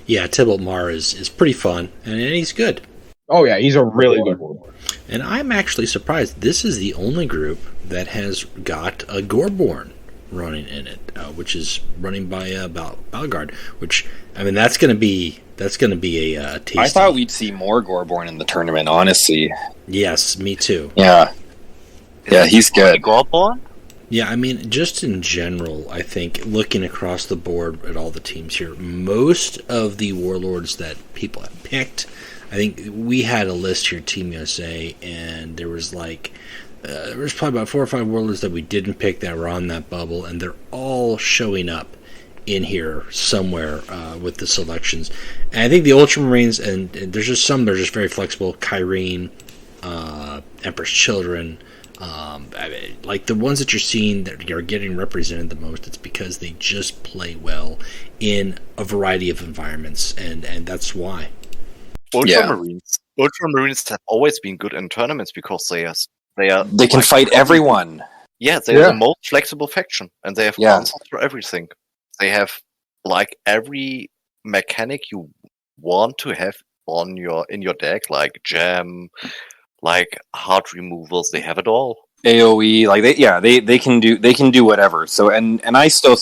Yeah, Tybalt Mar is pretty fun, and he's good. Oh yeah, he's a really good Warlord. And I'm actually surprised. This is the only group that has got a Goreborn running in it, which is running by Balgard. Which, I mean, that's going to be a tasty. I thought we'd see more Goreborn in the tournament. Honestly. Yes, me too. Yeah. Yeah, he's good. Goreborn? Yeah, I mean, just in general, I think looking across the board at all the teams here, most of the Warlords that people have picked, I think we had a list here, Team USA, and there was probably about 4 or 5 Warlords that we didn't pick that were on that bubble, and they're all showing up in here somewhere with the selections. And I think the Ultramarines, and there's just some that are just very flexible, Kyrene, Emperor's Children, like the ones that you're seeing that are getting represented the most, it's because they just play well in a variety of environments, and that's why. Ultramarines have always been good in tournaments because they can fight everyone. Yeah, they're the most flexible faction, and they have answers for everything. They have like every mechanic you want to have in your deck, like jam, like hard removals. They have it all. AOE, like they can do whatever. So and I still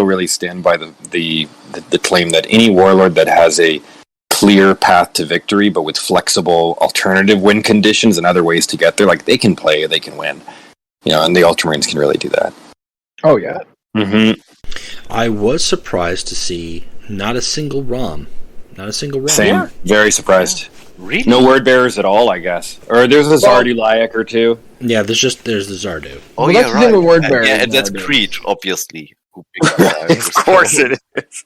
really stand by the claim that any warlord that has a clear path to victory, but with flexible alternative win conditions and other ways to get there, like they can play, they can win. You know, and the Ultramarines can really do that. Oh yeah. Mm-hmm. I was surprised to see not a single ROM. Same. Yeah. Very surprised. Yeah. Really? No word bearers at all, I guess. Or there's a Zardu Layak or two. Yeah, there's the Zardu. Oh, well, yeah, right. Word bearer and that's Creed, obviously. Who of course it is.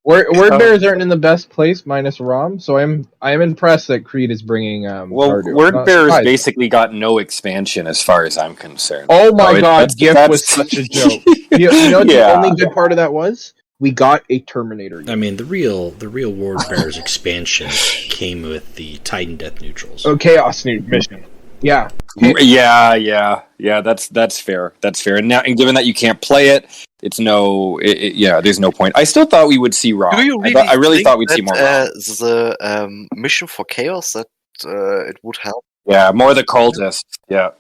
Word bearers aren't in the best place, minus Rom. So I'm impressed that Creed is bringing. Zardu. Word bearers basically got no expansion as far as I'm concerned. Oh my god, GIF was such a joke. You know what the only good part of that was? We got a Terminator. I mean, the real Ward Bearers expansion came with the Titan Death Neutrals. Oh, Chaos mission. Yeah. Yeah. That's fair. And now, and given that you can't play it, there's no point. I still thought we would see Raw. I really thought we'd see more Raw. The mission for Chaos that it would help. Yeah, more the cultists. Yeah.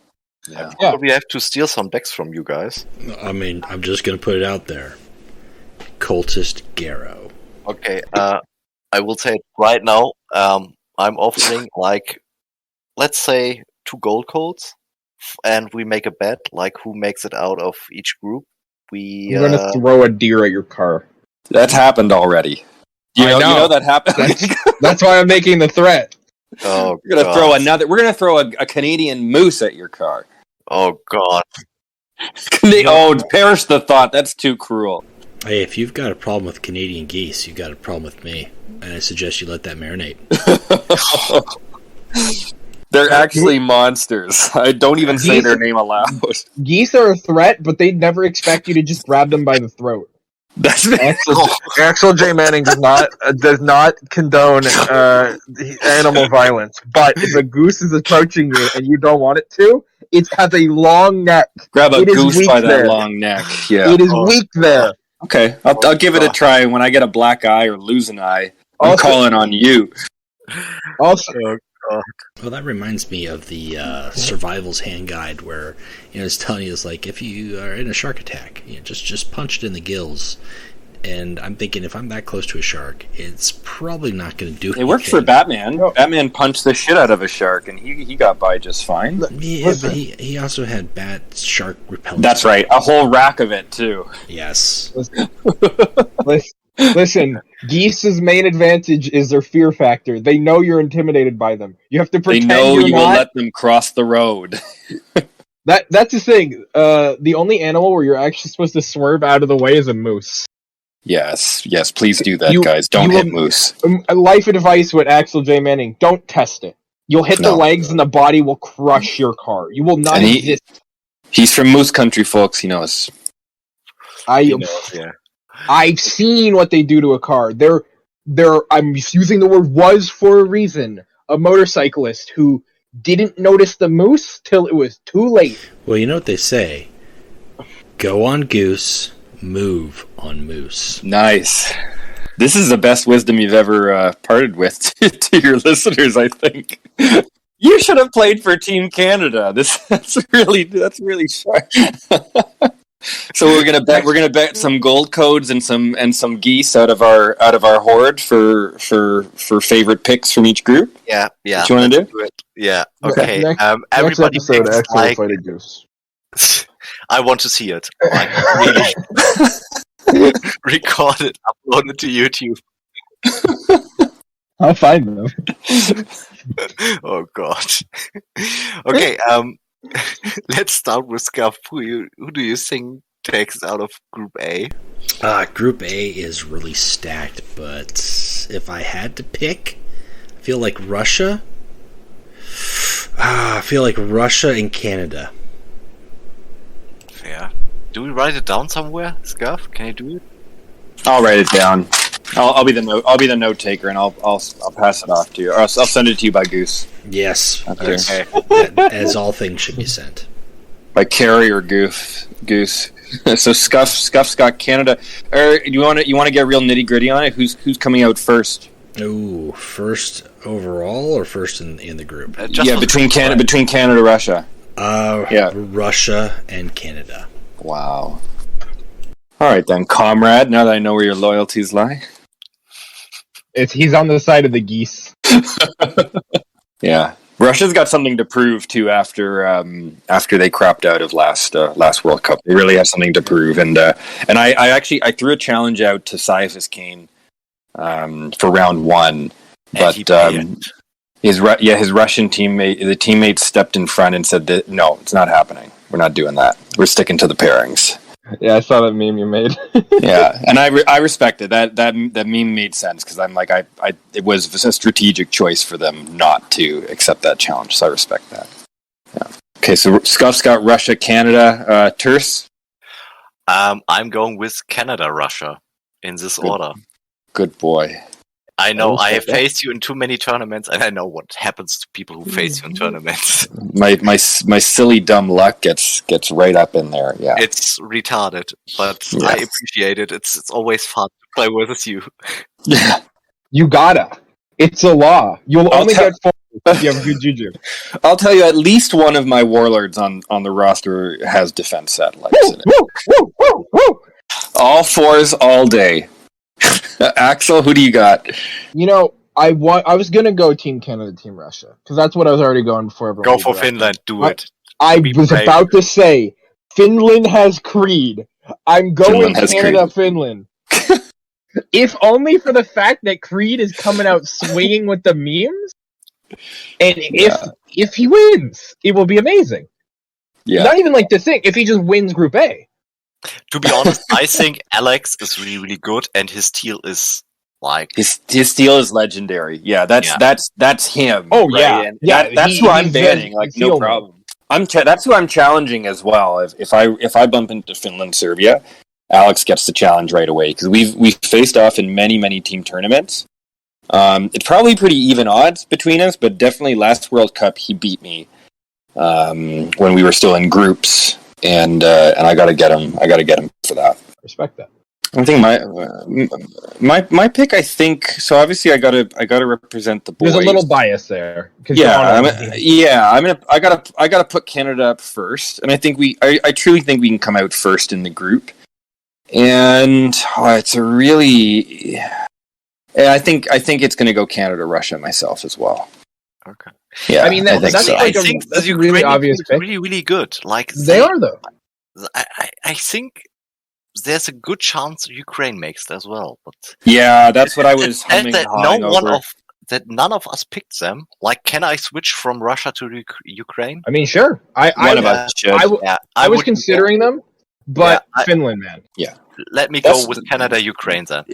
We have to steal some decks from you guys. I mean, I'm just gonna put it out there. Cultist Garo. Okay, I will say it right now. I'm offering let's say 2 gold codes, and we make a bet who makes it out of each group. I'm gonna throw a deer at your car. That's happened already. You know that happened. That's why I'm making the threat. Oh, we're gonna throw a Canadian moose at your car. Oh God. Perish the thought. That's too cruel. Hey, if you've got a problem with Canadian geese, you've got a problem with me. And I suggest you let that marinate. They're actually monsters. I don't even say their name aloud. Geese are a threat, but they'd never expect you to just grab them by the throat. That's Axel J. Manning does not condone animal violence. But if a goose is approaching you and you don't want it to, it has a long neck. Grab a It is goose weak by that there. long neck. Yeah. It is weak there. Okay, I'll give it a try. When I get a black eye or lose an eye, I'm Also- calling on you. Also, Well, that reminds me of the survival's hand guide, where it's telling you, it's like, if you are in a shark attack, just punch it in the gills. And I'm thinking, if I'm that close to a shark, it's probably not going to do anything. It worked for Batman. Batman punched the shit out of a shark, and he got by just fine. Yeah, but he also had bat shark repellent. That's right, a whole rack of it too. Yes. Listen, geese's main advantage is their fear factor. They know you're intimidated by them. You have to They pretend know you're you will not. let them cross the road. That's the thing. The only animal where you're actually supposed to swerve out of the way is a moose. Yes, please do that, You- guys. Don't you hit will- moose. A life advice with Axel J. Manning: don't test it. You'll hit the No. legs, and the body will crush your car. You will not And exist. He's from Moose Country, folks. He knows. Yeah. I've seen what they do to a car. I'm using the word "was" for a reason. A motorcyclist who didn't notice the moose till it was too late. Well, you know what they say: go on goose, move on moose. Nice. This is the best wisdom you've ever parted with to your listeners, I think. You should have played for Team Canada. That's really sharp. So we're gonna bet some gold codes and some geese out of our horde for favorite picks from each group. Yeah. What you want to do? it. Yeah. Okay. Next Everybody episode, picks, Axel will fight a goose. I want to see it. Like, really. Record it, upload it to YouTube. I'll find them. Oh god. Okay, let's start with Scuff. Who do you think takes out of Group A? Group A is really stacked, but if I had to pick, I feel like Russia. I feel like Russia and Canada. Yeah. Do we write it down somewhere, Scuff? Can you do it? I'll write it down. I'll be the note. I'll be the note taker, and I'll pass it off to you. Or I'll send it to you by Goose. Yes, Okay. yes. As all things should be sent. By Carrie or Goose. So Scuff's got Canada. Or you want to get real nitty gritty on it? Who's coming out first? Ooh, first overall or first in the group? Between Canada, Russia. Yeah. Russia and Canada. Wow. All right then, comrade. Now that I know where your loyalties lie. He's on the side of the geese. Yeah, Russia's got something to prove too after they crapped out of last World Cup. They really have something to prove, and I threw a challenge out to Caiaphas Kane for round one, but his Russian teammates stepped in front and said that no, it's not happening. We're not doing that. We're sticking to the pairings. Yeah, I saw that meme you made. Yeah, and I respect it. That meme made sense because I'm like it was a strategic choice for them not to accept that challenge. So I respect that. Yeah. Okay, so Scuff's got Russia, Canada, Terse. I'm going with Canada, Russia in this order. Good boy. I know I have faced you in too many tournaments, and I know what happens to people who face you in tournaments. My silly dumb luck gets right up in there. Yeah, It's retarded, but Yes. I appreciate it. It's always fun to play with you. yeah. You gotta. It's a law. You'll I'll only tell- get 4 if you have good juju. I'll tell you, at least one of my warlords on the roster has defense satellites in it. Woo, woo, woo, woo. All fours all day. Axel, who do you got? You know, I was gonna go Team Canada, Team Russia, because that's what I was already going before. Everyone Go was for drafting. Finland, do What? it. I Be was brave. about to say Finland has Creed. I'm going Finland has Canada, Finland. If only for the fact that Creed is coming out swinging with the memes, and if he wins, it will be amazing. Yeah. Not even like the thing. If he just wins Group A. To be honest, I think Alex is really, really good, and his teal is Like His steal is legendary. Yeah, that's him. Oh, right? yeah. And Yeah, that's who I'm he's banning. the Like seal no mode. problem. That's who I'm challenging as well. If I bump into Finland, Serbia, Alex gets the challenge right away because we've faced off in many team tournaments. It's probably pretty even odds between us, but definitely last World Cup he beat me when we were still in groups, and I gotta get him. I gotta get him for that. Respect that. I think my pick. I think so. Obviously, I gotta represent the boys. There's a little bias there. Yeah, I gotta put Canada up first, and I think I truly think we can come out first in the group. And it's a really, I think it's gonna go Canada, Russia, myself as well. okay. Yeah, I mean, think that's so. like I think that's the a really Ukrainian obvious team is pick. really, really good. Like They are, though. I think there's a good chance Ukraine makes it as well. But Yeah, that's what I was and humming that and hawing over. none of us picked them. Like, can I switch from Russia to Ukraine? I mean, sure. One of us should. I was would- considering them, but Yeah, Finland, man. Let me That's go with Canada, Ukraine then.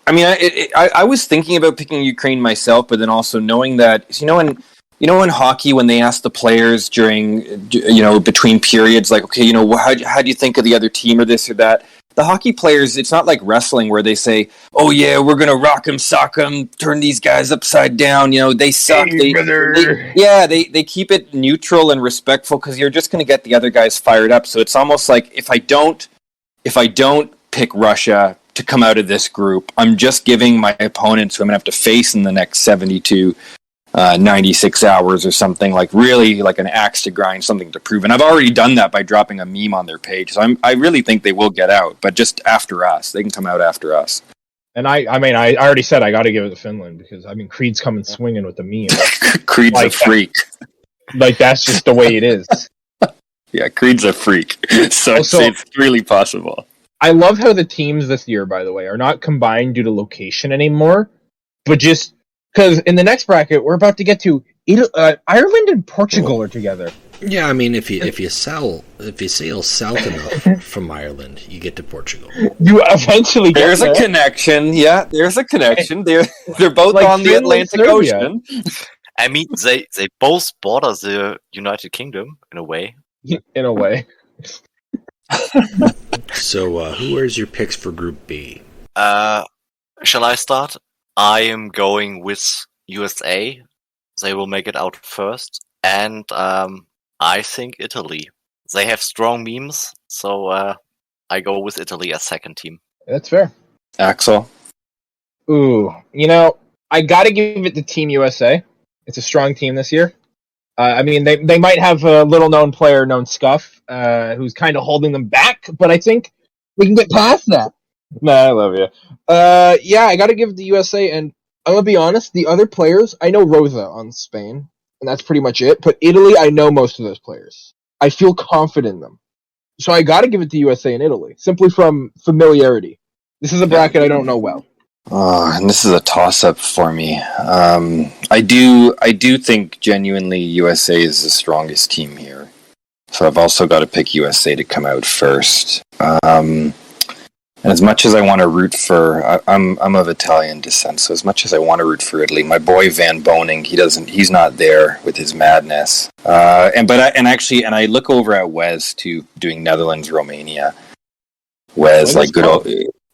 I mean, I was thinking about picking Ukraine myself, but then also knowing that in hockey when they ask the players during between periods, like, okay, how do you think of the other team or this or that? The hockey players, it's not like wrestling where they say, "Oh yeah, we're gonna rock them, sock them, turn these guys upside down." They suck. They keep it neutral and respectful because you're just gonna get the other guys fired up. So it's almost like if I don't pick Russia to come out of this group, I'm just giving my opponents who I'm gonna have to face in the next 72. 96 hours or something, like really like an axe to grind, something to prove. And I've already done that by dropping a meme on their page. So I really think they will get out, but just after us. They can come out after us. And I already said I got to give it to Finland because Creed's coming swinging with the meme. Creed's a freak. Like that's just the way it is. Yeah, Creed's a freak. So Also, it's really possible. I love how the teams this year, by the way, are not combined due to location anymore, but just because in the next bracket we're about to get to Ireland and Portugal are together. Yeah, I mean, if you sail south enough from Ireland, you get to Portugal. You eventually get There's there. a connection. Yeah, there's a connection. They're both Like on the Finland, Atlantic Serbia. Ocean. I mean, they both border the United Kingdom in a way. in a way. So, who is your picks for Group B? Shall I start? I am going with USA. They will make it out first. And I think Italy. They have strong memes, so I go with Italy as second team. That's fair. Axel. Ooh, I gotta give it to Team USA. It's a strong team this year. I mean, they might have a little-known player known Scuff, who's kind of holding them back, but I think we can get past that. Nah, I love you. Yeah, I gotta give it to USA, and I'm gonna be honest, the other players, I know Rosa on Spain, and that's pretty much it, but Italy, I know most of those players. I feel confident in them. So I gotta give it to USA and Italy, simply from familiarity. This is a bracket I don't know well. And this is a toss-up for me. I do think genuinely USA is the strongest team here. So I've also got to pick USA to come out first. And as much as I want to root for, I'm of Italian descent. So as much as I want to root for Italy, my boy Van Boning, he's not there with his madness. And I look over at Wes too, doing Netherlands, Romania. Wes, like good old.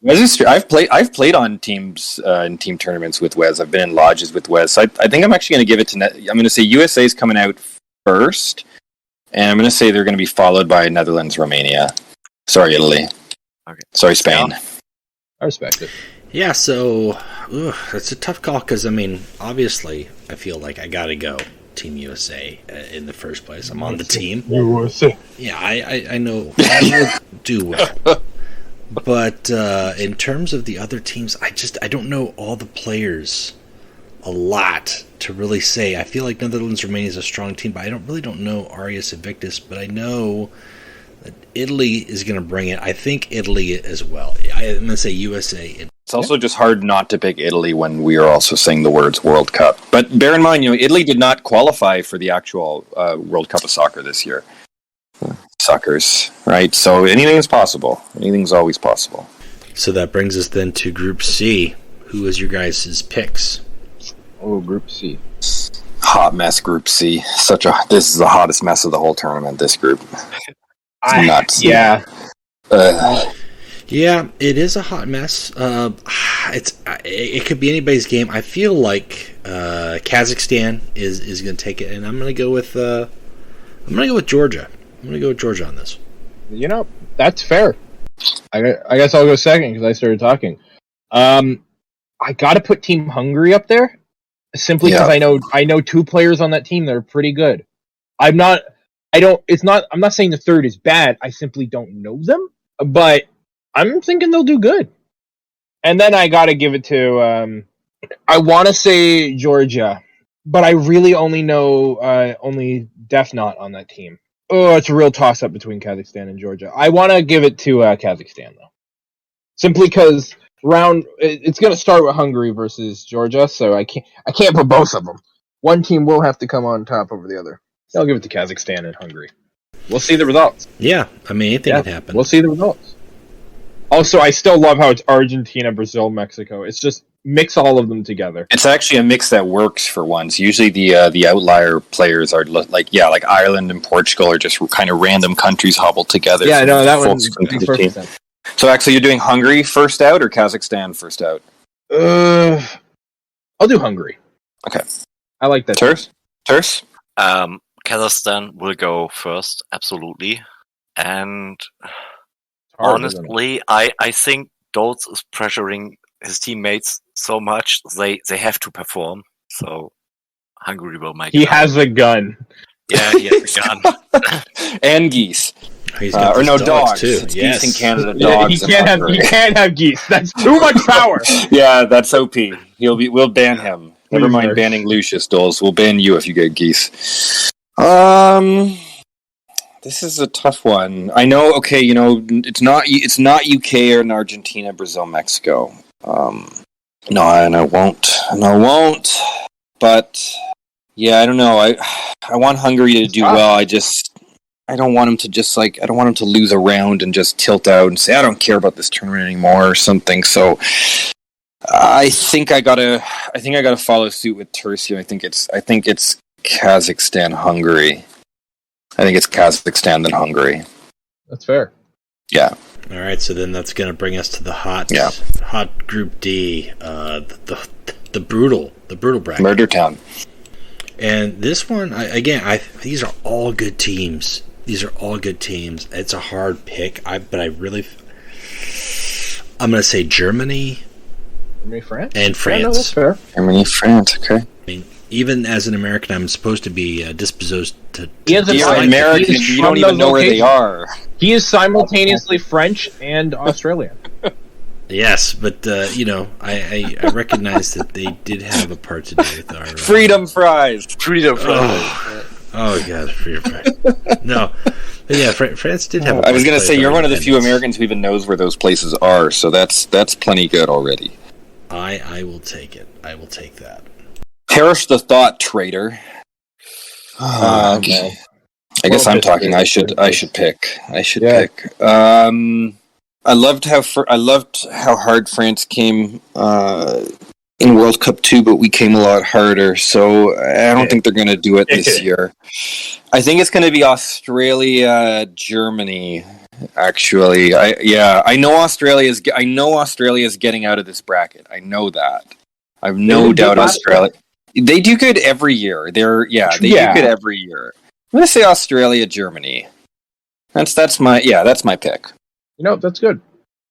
I've played on teams in team tournaments with Wes. I've been in lodges with Wes. So I think I'm actually going to give it to. I'm going to say USA's coming out first, and I'm going to say they're going to be followed by Netherlands, Romania. Sorry, Italy. Okay. Sorry, Spain. I respect it. Yeah, so it's a tough call because, I mean, obviously, I feel like I got to go Team USA in the first place. I'm on the team. USA. Yeah, I know I will do well. But in terms of the other teams, I don't know all the players a lot to really say. I feel like Netherlands, Romania is a strong team, but I don't know Arias Invictus, but I know that Italy is going to bring it. I think Italy as well. I'm going to say USA. It's also just hard not to pick Italy when we are also saying the words World Cup. But bear in mind, Italy did not qualify for the actual World Cup of soccer this year. Suckers, right? So anything is possible. Anything's always possible. So that brings us then to Group C. who is your guys' picks? Oh, Group C. Hot mess, Group C. This is the hottest mess of the whole tournament. This group. It's nuts. Yeah. Yeah, it is a hot mess. It could be anybody's game. I feel like Kazakhstan is going to take it, and I'm going to go with Georgia. I'm going to go with Georgia on this. You know, that's fair. I guess I'll go second because I started talking. I got to put Team Hungary up there simply because I know 2 players on that team that are pretty good. I'm not saying the third is bad. I simply don't know them, but I'm thinking they'll do good. And then I got to give it to I want to say Georgia, but I really only know only Def Not on that team. Oh, it's a real toss-up between Kazakhstan and Georgia. I want to give it to Kazakhstan, though. Simply because it's going to start with Hungary versus Georgia, so I can't put both of them. One team will have to come on top over the other. I'll give it to Kazakhstan and Hungary. We'll see the results. Yeah, I mean, anything can happen. We'll see the results. Also, I still love how it's Argentina, Brazil, Mexico. It's just mix all of them together. It's actually a mix that works for once. Usually the outlier players are like Ireland and Portugal are just kind of random countries hobbled together. Yeah, no, that one makes perfect sense. So actually, you're doing Hungary first out or Kazakhstan first out? I'll do Hungary. Okay. I like that. Terse? Kazakhstan will go first, absolutely. And honestly, I think Dotz is pressuring his teammates so much they have to perform. So Hungary will make it. He has a gun. Yeah, he has a gun. And geese. Or no, dogs too. It's yes. geese in Canada, dogs. He can't have geese. That's too much power. Yeah, that's OP. We'll ban him. Never mind banning Lucius Doles. We'll ban you if you get geese. This is a tough one. I know. Okay, it's not UK or in Argentina, Brazil, Mexico. No, I won't. But yeah, I don't know. I want Hungary to do well. I don't want him to I don't want him to lose a round and just tilt out and say I don't care about this tournament anymore or something. So I think I gotta follow suit with Terse here. I think it's Kazakhstan, Hungary. I think it's Kazakhstan then Hungary. That's fair. Yeah. All right, so then that's going to bring us to the hot Group D, the brutal bracket, Murder Town. And this one, these are all good teams. It's a hard pick, but I'm going to say Germany, France, and France. Yeah, no, that's fair. Germany, France. Okay. I mean, even as an American, I'm supposed to be disposed to. You're American. You don't even know where they are. He is simultaneously French and Australian. Yes, but I recognize that they did have a part to do with our freedom fries. Oh god, freedom fries. No, but yeah, France did have. I was going to say you're one of the few Americans who even knows where those places are, so that's plenty good already. I will take it. I will take that. Perish the thought, traitor. Okay. I guess I'm talking. I should pick. Pick. I loved how hard France came in World Cup 2, but we came a lot harder. So I don't think they're going to do it this year. I think it's going to be Australia, Germany. Actually, I know Australia's getting out of this bracket. I know that. I've no doubt Australia. They do good every year. They do good every year. I'm going to say Australia, Germany. That's my pick. That's good.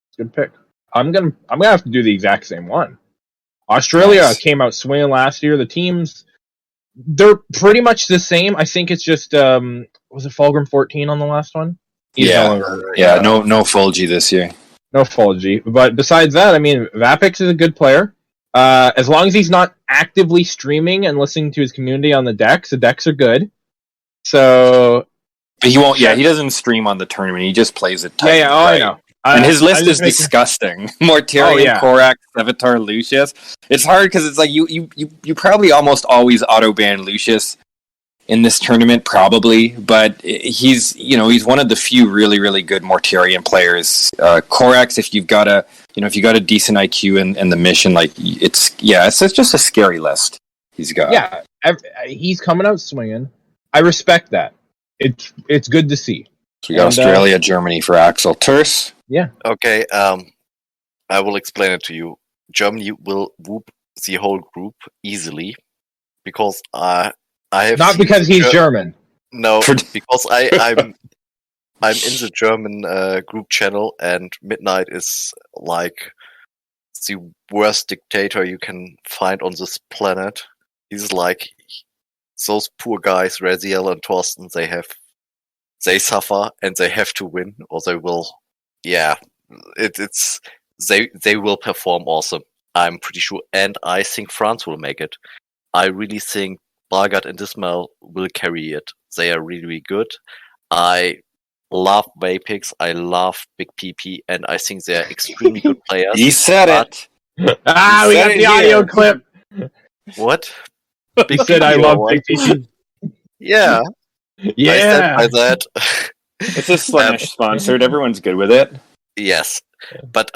It's a good pick. I'm gonna have to do the exact same one. Australia came out swinging last year. The teams, they're pretty much the same. I think it's just was it Fulgrim 14 on the last one? No Fulgi this year. No Fulgi. But besides that, I mean, Vapix is a good player. As long as he's not actively streaming and listening to his community on the decks are good. So, but he won't. Yeah, he doesn't stream on the tournament. He just plays it tight. Yeah. I know. And his list is disgusting. Mortarion, Korak, Sevatar, Lucius. It's hard because it's like you probably almost always auto ban Lucius in this tournament, probably. But he's one of the few really really good Mortarion players. Korax, if you've got a if you got a decent IQ and the mission, like it's just a scary list he's got. Yeah, he's coming out swinging. I respect that. It's good to see. So we got Australia, Germany for Axel. Terse? Yeah. Okay, I will explain it to you. Germany will whoop the whole group easily because I have not because he's German. No, because I'm in the German group channel, and Midnight is like the worst dictator you can find on this planet. He's like those poor guys, Raziel and Torsten. They suffer and they have to win, or they will. Yeah, they will perform awesome. I'm pretty sure, and I think France will make it. I really think Bargard and Dismal will carry it. They are really, really good. I love Vapix, I love Big PP, and I think they are extremely good players. He said it! We got the audio clip! What? Big said I love Big PP. Yeah. Yeah! I said by that. It's a Slaanesh sponsored, everyone's good with it. Yes. But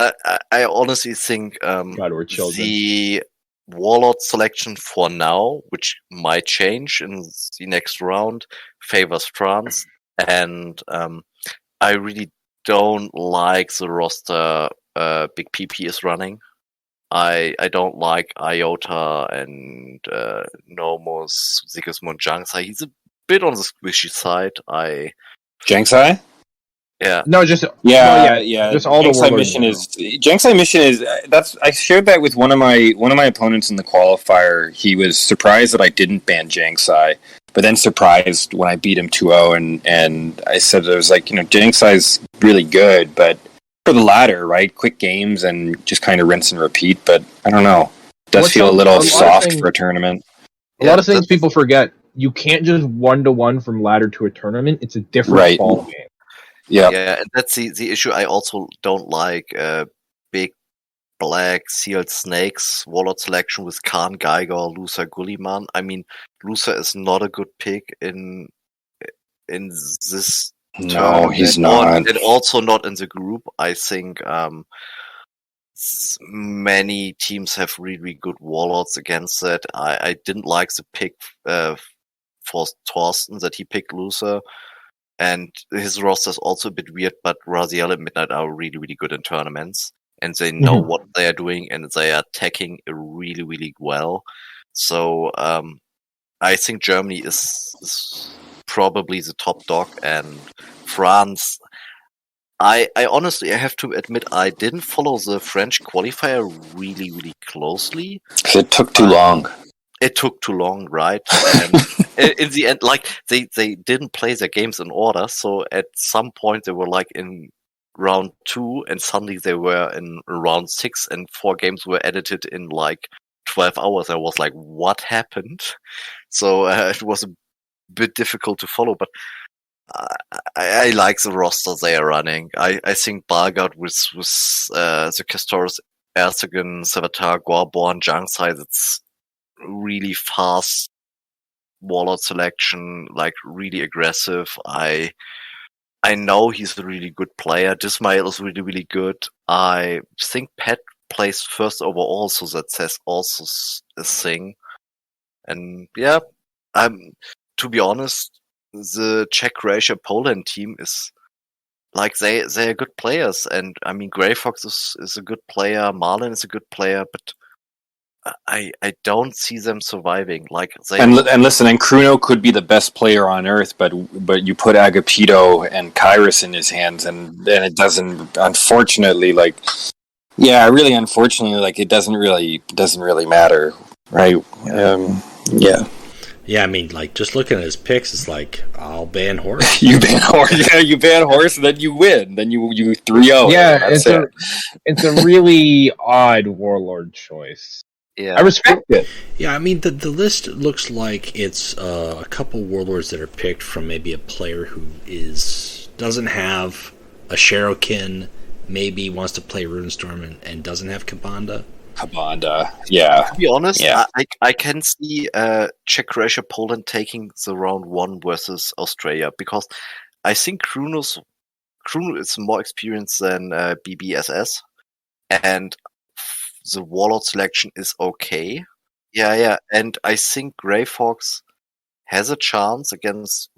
I honestly think God, we're children. The Warlord selection for now, which might change in the next round, favors France, and I really don't like the roster Big PP is running. I don't like Iota and Nomos, Sigismund Jangsai. He's a bit on the squishy side. Jangsai? Yeah. No, just yeah. Just all Jangsai the mission is that's I shared that with one of my opponents in the qualifier. He was surprised that I didn't ban Jangsai, but then surprised when I beat him 2-0 and I said it was like, Jangsai's really good, but for the ladder, right? Quick games and just kind of rinse and repeat, but I don't know. It does feel a little soft for a tournament. A lot of things people forget. You can't just 1-to-1 from ladder to a tournament. It's a different ball game. Yeah, and that's the issue. I also don't like big black sealed snakes Warlord selection with Khan, Geiger, Lusa, Gulliman. I mean, Lusa is not a good pick in this. No, he's not, and also not in the group. I think many teams have really good Warlords against it. I didn't like the pick for Torsten that he picked Lusa. And his roster is also a bit weird, but Raziel and Midnight are really, really good in tournaments. And they know what they are doing, and they are attacking really, really well. So I think Germany is probably the top dog, and France... I honestly, I have to admit, I didn't follow the French qualifier really, really closely. It took too long. It took too long, right? And in the end, like they didn't play their games in order. So at some point they were like in round 2, and suddenly they were in round 6, and 4 games were edited in like 12 hours. I was like, what happened? So it was a bit difficult to follow, but I like the roster they are running. I think Bargard with the Castors, Erzegan, Sevatar, Gorborn, Jangsai, that's really fast Warlord selection, like really aggressive. I know he's a really good player. Dismail is really, really good. I think Pat plays first overall, so that says also a thing. And yeah, to be honest, the Czech, Croatia, Poland team is like they are good players, and I mean Grey Fox is a good player, Marlin is a good player, but I don't see them surviving. Like and listen, and Kruno could be the best player on earth, but you put Agapito and Kyrus in his hands, and it doesn't. Unfortunately, it doesn't really matter, right? Yeah, I mean, like, just looking at his picks, it's like, I'll ban Horse. You ban Horse, you ban Horse, and then you win. Then you 3-0. Yeah, it's a really odd Warlord choice. Yeah, I respect it. Yeah, I mean, the list looks like it's a couple Warlords that are picked from maybe a player who doesn't have a Sherokin, maybe wants to play Runestorm and doesn't have Kabanda. Yeah. To be honest, yeah. I can see Czech, Croatia, Poland taking the round 1 versus Australia, because I think Kruno is more experienced than BBSS, and the Warlord selection is okay. Yeah, and I think Grey Fox has a chance against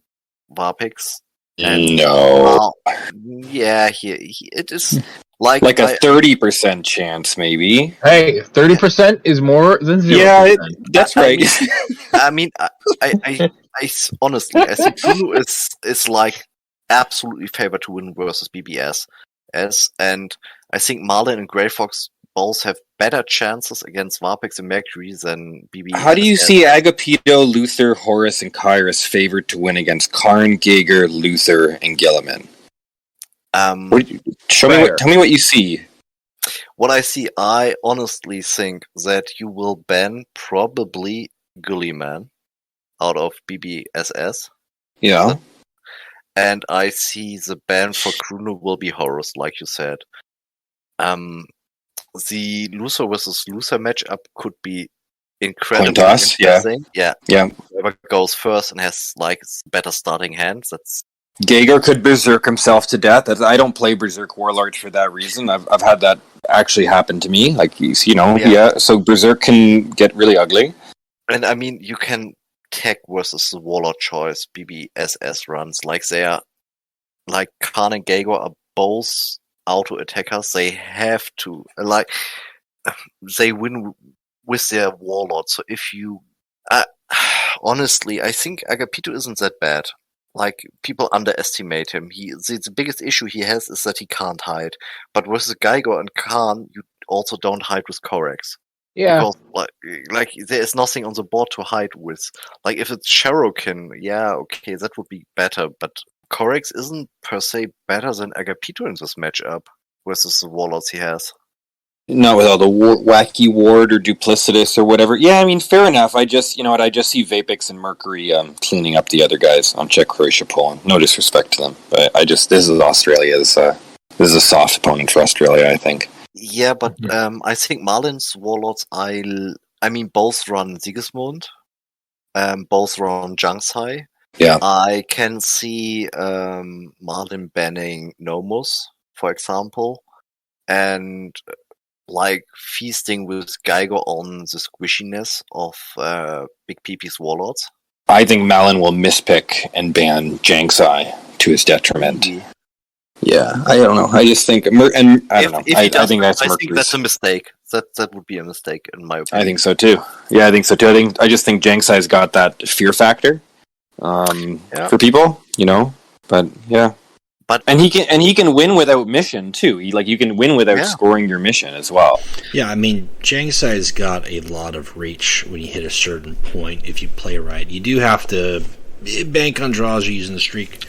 Varpix. No. Yeah, it is like a 30% chance, maybe. Hey, 30% is more than 0%. Yeah, that's right. I mean, I honestly, I think Kunu is like absolutely favored to win versus BBS, and I think Marlin and Grey Fox both have better chances against Varpix and Mercury than BBS. How do you see Agapito, Luther, Horus, and Kyrus favored to win against Karn, Gager, Luther, and Gilliman? Tell me what you see. What I see, I honestly think that you will ban probably Gilliman out of BBSS. Yeah. And I see the ban for Kruno will be Horus, like you said. The Luther versus Luther matchup could be incredibly interesting. Yeah. Whoever goes first and has like better starting hands, that's Gager could berserk himself to death. I don't play berserk warlords for that reason. I've had that actually happen to me. Like so berserk can get really ugly. And I mean, you can tech versus the warlord choice BBSS runs like they are like Khan and Gager are both auto attackers. They have to like they win with their warlord. So if you honestly, I think Agapito isn't that bad. Like, people underestimate him. The biggest issue he has is that he can't hide. But with Geiger and Khan, you also don't hide with Corax. Yeah. Because, like there is nothing on the board to hide with. Like, if it's Cherokee, yeah, okay, that would be better. But Corax isn't per se better than Agapito in this matchup versus the Warlords he has. Not with all the wacky ward or duplicitous or whatever. Yeah, I mean, fair enough. I just see Vapix and Mercury cleaning up the other guys on Czech, Croatia, Poland. No disrespect to them, but this is Australia's. This is a soft opponent for Australia, I think. Yeah, but I think Marlin's Warlords. I mean, both run Sigismund, both run Jiangxai. Yeah, I can see Marlin banning Nomus, for example, and like feasting with Geiger on the squishiness of Big Peepee's Warlords. I think Malin will mispick and ban Jiangxai to his detriment. Yeah, I don't know. I just think, I think that's a mistake. That would be a mistake in my opinion. I think so too. Yeah, I think so too. I just think Jiangxai's got that fear factor for people, But yeah. But he can win without mission too. You can win without scoring your mission as well. Yeah, I mean, Jiangxai's got a lot of reach when you hit a certain point if you play right. You do have to bank on draws using the streak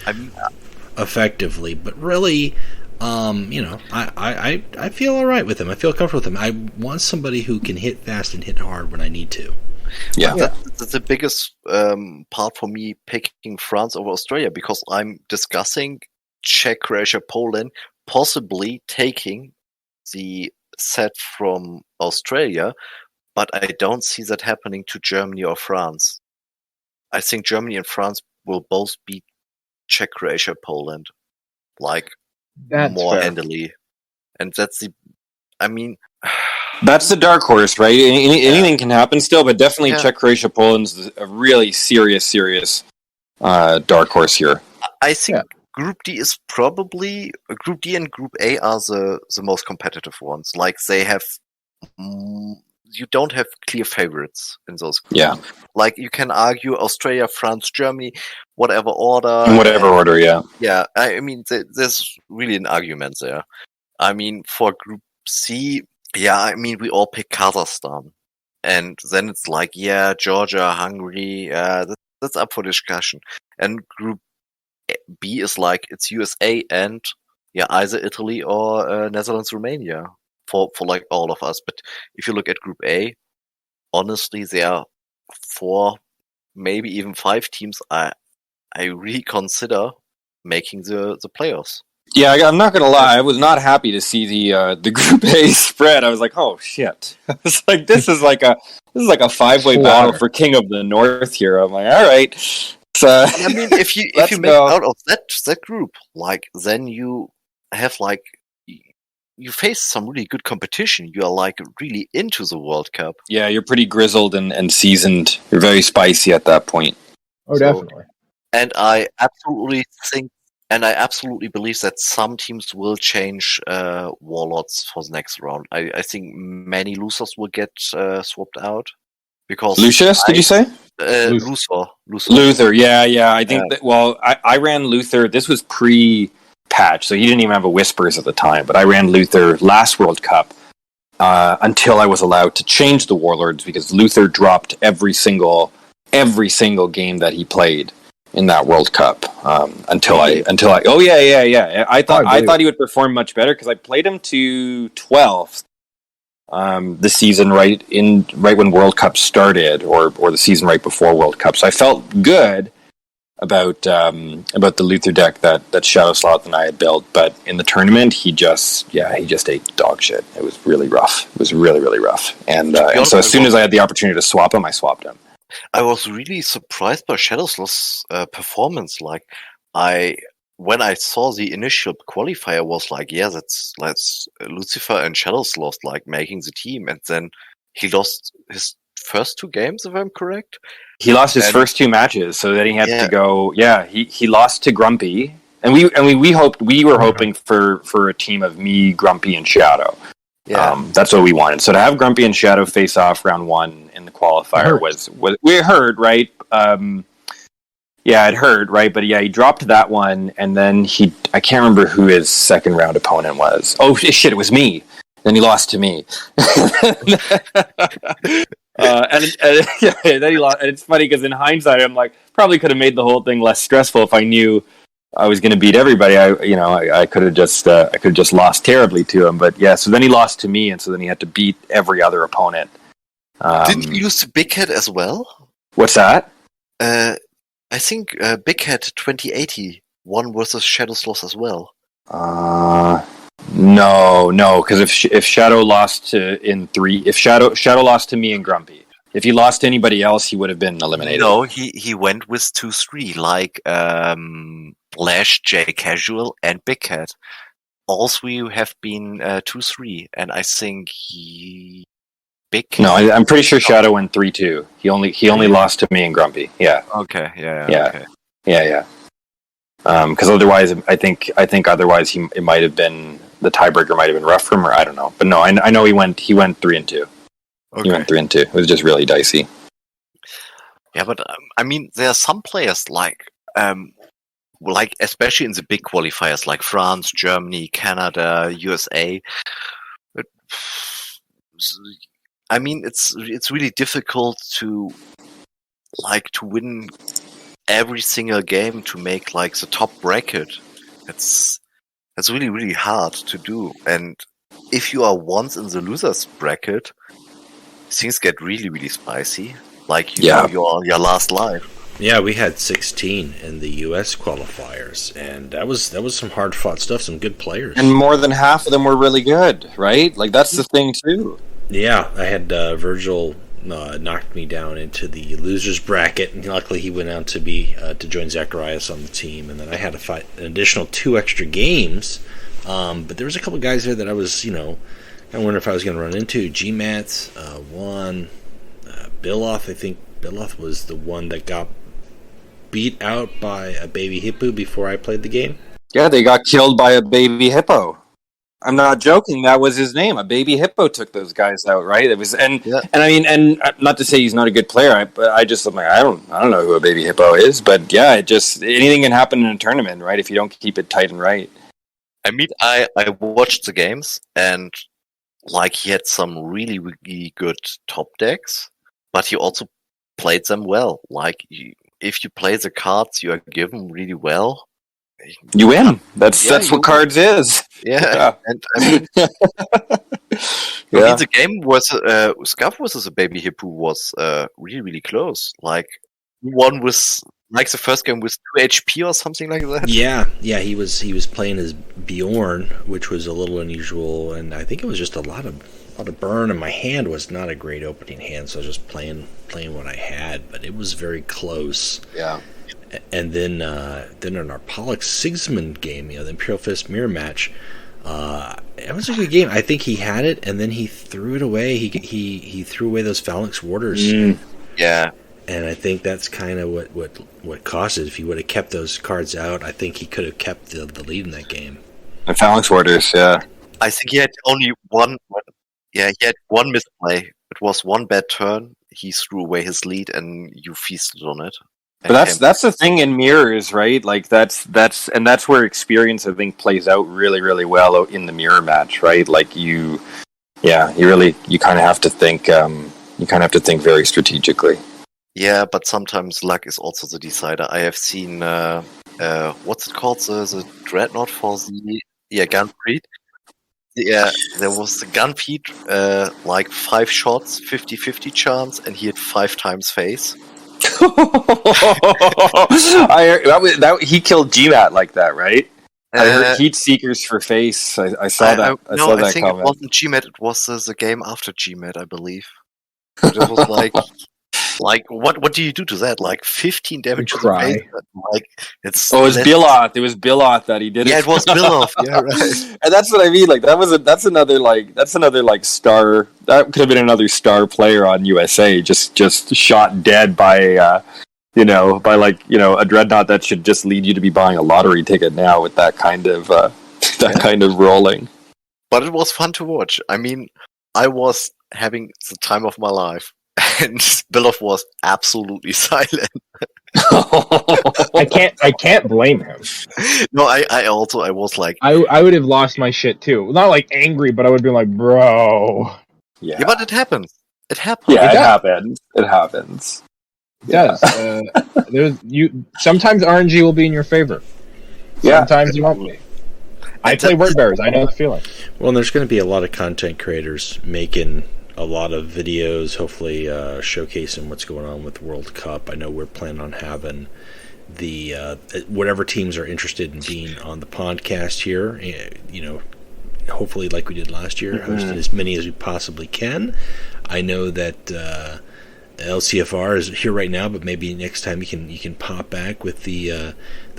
effectively, but really, I feel all right with him. I feel comfortable with him. I want somebody who can hit fast and hit hard when I need to. Yeah, that's the biggest part for me picking France over Australia, because I'm discussing Czech, Croatia, Poland, possibly taking the set from Australia, but I don't see that happening to Germany or France. I think Germany and France will both beat Czech, Croatia, Poland, more handily. And that's that's the dark horse, right? Anything can happen still, but definitely Czech, Croatia, Poland's a really serious dark horse here. I think Group D is probably Group D and Group A are the most competitive ones. Like, they have, you don't have clear favorites in those groups. Yeah, like you can argue Australia, France, Germany, whatever order. In whatever order, yeah. Yeah, I mean, there's really an argument there. I mean, for Group C, we all pick Kazakhstan, and then it's like, Georgia, Hungary, that's up for discussion. And Group B is like, it's USA and either Italy or Netherlands, Romania for like all of us. But if you look at Group A, honestly, there are 4, maybe even 5 teams I really consider making the playoffs. Yeah, I'm not gonna lie. I was not happy to see the Group A spread. I was like, "Oh shit!" It's like this is like a 5-way battle for King of the North here. I'm like, all right. So, I mean, if you make out of that group, like, then you have like you face some really good competition. You are like really into the World Cup. Yeah, you're pretty grizzled and seasoned. You're very spicy at that point. Oh, definitely. And I absolutely believe that some teams will change Warlords for the next round. I think many losers will get swapped out because Lucius, did you say? Luther. Yeah. I think that. Well, I ran Luther. This was pre-patch, so he didn't even have a Whispers at the time. But I ran Luther last World Cup until I was allowed to change the Warlords because Luther dropped every single game that he played in that World Cup until I I thought he would perform much better because I played him to 12th the season right when World Cup started or the season right before World Cup, so I felt good about the Luther deck that Shadow Sloth and I had built, but in the tournament he just ate dog shit. It was really rough. It was really, really rough, and so as soon as I had the opportunity to swap him, I swapped him. I was really surprised by Shadowslaw's performance. Like, when I saw the initial qualifier, was like, yeah, that's Lucifer and Shadowslaw like making the team, and then he lost his first 2 games, if I'm correct. He lost his first 2 matches, so then he had to go. Yeah, he lost to Grumpy, and we were hoping for a team of me, Grumpy, and Shadow. Yeah, that's what we wanted. So to have Grumpy and Shadow face off round 1 in the qualifier was we heard right. It hurt, right? But yeah, he dropped that one, and then I can't remember who his second round opponent was. Oh shit, it was me. Then he lost to me. Then he lost. And it's funny because in hindsight, I'm like, probably could have made the whole thing less stressful if I knew I was going to beat everybody. I could have just lost terribly to him. But yeah, so then he lost to me, and so then he had to beat every other opponent. Didn't you lose to Big Head as well? What's that? I think Big Head 2080 won versus Shadow Sloth as well. No, because if Shadow lost if Shadow lost to me and Grumpy, if he lost to anybody else, he would have been eliminated. No, he went with 2-3, like Lash, J Casual, and Big Head. All 3 have been 2-3, and I think No, I'm pretty sure Shadow went 3-2. He only lost to me and Grumpy. Yeah. Okay. Yeah. Okay. Yeah. Because otherwise, I think otherwise it might have been the tiebreaker might have been rough for him, or I don't know. But no, I know he went 3-2. Okay. He went 3-2. It was just really dicey. Yeah, but I mean, there are some players like especially in the big qualifiers like France, Germany, Canada, USA. I mean, it's really difficult to win every single game to make like the top bracket. It's really, really hard to do. And if you are once in the losers bracket, things get really, really spicy. Like your last life. Yeah, we had 16 in the US qualifiers, and that was some hard fought stuff. Some good players, and more than half of them were really good, right? Like that's the thing too. Yeah, I had Virgil knocked me down into the losers bracket, and luckily he went out to join Zacharias on the team, and then I had to fight an additional 2 extra games. But there was a couple guys there that I was, I wonder if I was going to run into. GMATs won. Biloth, I think Biloth was the one that got beat out by a baby hippo before I played the game. Yeah, they got killed by a baby hippo. I'm not joking. That was his name. A baby hippo took those guys out, right? It was, and I mean, and not to say he's not a good player, but I'm like, I don't know who a baby hippo is, but yeah, anything can happen in a tournament, right? If you don't keep it tight and right. I mean, I watched the games, and like he had some really, really good top decks, but he also played them well. Like if you play the cards you are given really well, you win. That's what cards is. Yeah. And I mean, the game was Scuff versus a baby hippo was really, really close. Like one was like the first game was 2 HP or something like that. Yeah, he was playing as Bjorn, which was a little unusual, and I think it was just a lot of burn, and my hand was not a great opening hand, so I was just playing what I had, but it was very close. Yeah. And then in our Pollux Sigismund game, the Imperial Fist mirror match, It was a good game. I think he had it, and then he threw it away. He threw away those Phalanx Warders. Yeah. And I think that's kind of what cost it. If he would have kept those cards out, I think he could have kept the lead in that game. The Phalanx Warders, yeah. I think he had only one. Yeah, he had one misplay. It was one bad turn. He threw away his lead, and you feasted on it. But that's the thing in mirrors, right? Like that's where experience, I think, plays out really, really well in the mirror match, right? Like you kind of have to think. You kind of have to think very strategically. Yeah, but sometimes luck is also the decider. I have seen what's it called, the dreadnought for the Gunpede. Yeah, there was the Gunpede, like 5 shots, 50-50 chance, and he had 5 times face. He killed GMAT like that, right? I heard Heat Seekers for face. I saw that. I saw that I think comment. it wasn't GMAT. It was the game after GMAT, I believe. It was like what do you do to that? Like 15 damage to the face. Like it's. Oh, it was Biloth. It was Biloth that he did it. Yeah, it was Biloth. Yeah, right. And that's what I mean. Like that's another star. That could have been another star player on USA. Just shot dead by a dreadnought that should just lead you to be buying a lottery ticket now with that kind of kind of rolling. But it was fun to watch. I mean, I was having the time of my life. And Biloff was absolutely silent. I can't blame him. No, I was like, I would have lost my shit too. Not like angry, but I would be like, bro. Yeah, but it happens. It happens. Yeah, it happens. It happens. It does. Sometimes RNG will be in your favor. Sometimes it won't be. I play word bearers. I know the feeling. Well, and there's going to be a lot of content creators making a lot of videos, hopefully showcasing what's going on with the World Cup. I know we're planning on having the whatever teams are interested in being on the podcast here. Hopefully, like we did last year, hosting as many as we possibly can. I know that LCFR is here right now, but maybe next time you can pop back with the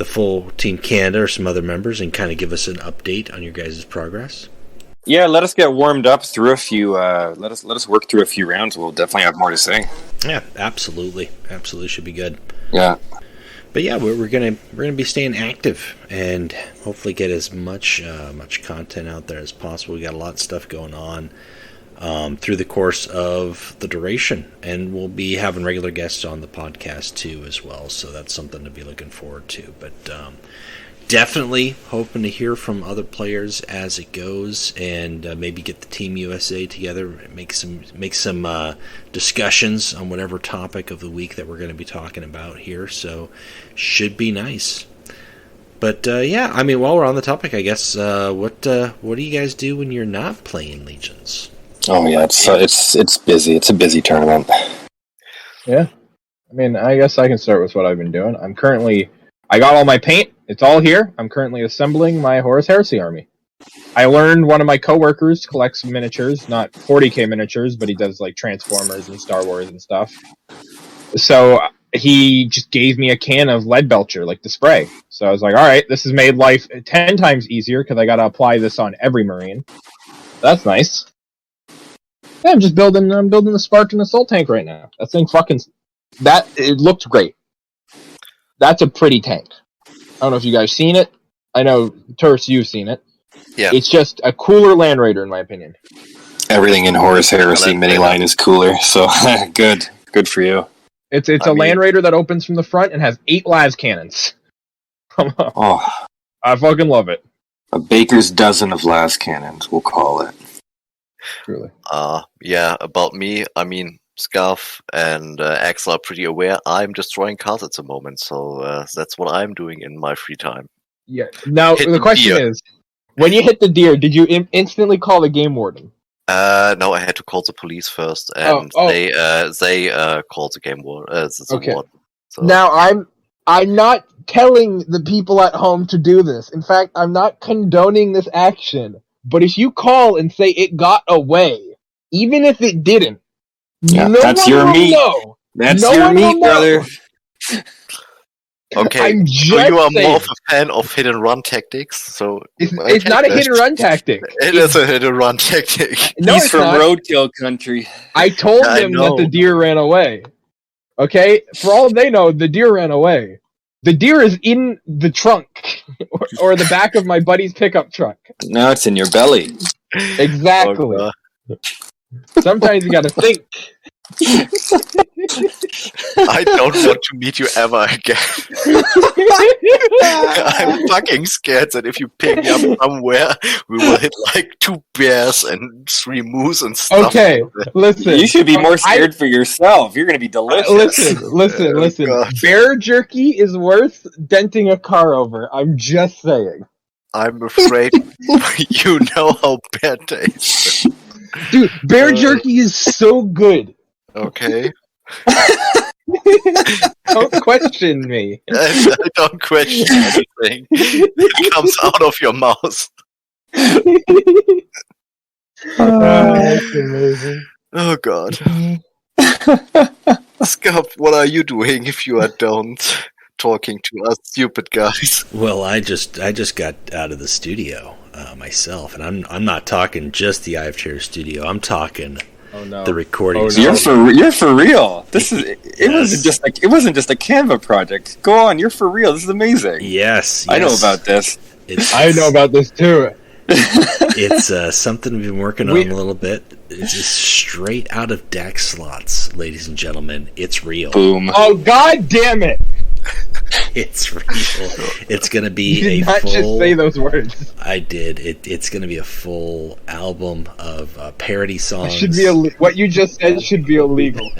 full Team Canada or some other members and kind of give us an update on your guys' progress. Yeah, let us get warmed up through a few. Let us work through a few rounds. We'll definitely have more to say. Yeah, absolutely should be good. Yeah, but yeah, we're gonna be staying active and hopefully get as much content out there as possible. We got a lot of stuff going on through the course of the duration, and we'll be having regular guests on the podcast too as well. So that's something to be looking forward to. But definitely hoping to hear from other players as it goes, and maybe get the Team USA together, make some discussions on whatever topic of the week that we're going to be talking about here. So should be nice. But yeah, I mean, while we're on the topic, I guess what do you guys do when you're not playing Legions? Oh yeah, it's busy. It's a busy tournament. Yeah, I mean, I guess I can start with what I've been doing. I got all my paint. It's all here. I'm currently assembling my Horus Heresy army. I learned one of my coworkers collects miniatures, not 40k miniatures, but he does like Transformers and Star Wars and stuff. So he just gave me a can of lead belcher, like the spray. So I was like, all right, this has made life 10 times easier because I got to apply this on every Marine. That's nice. Yeah, I'm building the Spartan assault tank right now. That thing it looked great. That's a pretty tank. I don't know if you guys seen it. I know, Terse, you've seen it. Yeah. It's just a cooler Land Raider, in my opinion. Everything in Horus Heresy mini line is cooler, so good for you. It's a Land Raider that opens from the front and has 8 las cannons. Oh, I fucking love it. A baker's dozen of las cannons, we'll call it. Truly. Yeah, about me, I mean, Scarf and Axel are pretty aware. I'm destroying cards at the moment, so that's what I'm doing in my free time. Yeah. Now, the question is, when you hit the deer, did you instantly call the game warden? No, I had to call the police first, and they called the game warden. Okay. Warden, so. Now, I'm not telling the people at home to do this. In fact, I'm not condoning this action. But if you call and say it got away, even if it didn't, that's your meat. That's your meat, brother. Okay, I'm so just you are saying. more of a fan of hit and run tactics. So It's not a hit and run tactic. It is a hit and run tactic. No, He's it's from not. roadkill country. I told I him that know. the deer ran away. Okay? For all they know, the deer ran away. The deer is in the trunk or the back of my buddy's pickup truck. Now it's in your belly. Exactly. Oh, Sometimes you gotta think. I don't want to meet you ever again. I'm fucking scared that if you pick me up somewhere, we will hit like 2 bears and 3 moose and stuff. Okay, listen. You should be more scared for yourself. You're going to be delicious. Listen. God. Bear jerky is worth denting a car over. I'm just saying. I'm afraid you know how bear tastes. Dude, bear jerky is so good. Okay. Don't question me. I don't question anything. It comes out of your mouth. That's amazing. Oh god. Scott, what are you doing if you are talking to us stupid guys? Well, I just got out of the studio myself, and I'm not talking just the Eye of Terror studio. I'm talking the recording. Oh, studio. You're for real. This is it wasn't just a Canva project. Go on, you're for real. This is amazing. Yes, I know about this. I know about this too. It's something we've been working on a little bit. It's just straight out of DAC slots, ladies and gentlemen. It's real. Boom. Oh god damn it! It's real. It's gonna be You did a not full. just say those words. I did. It's gonna be a full album of parody songs. It should be what you just said should be illegal.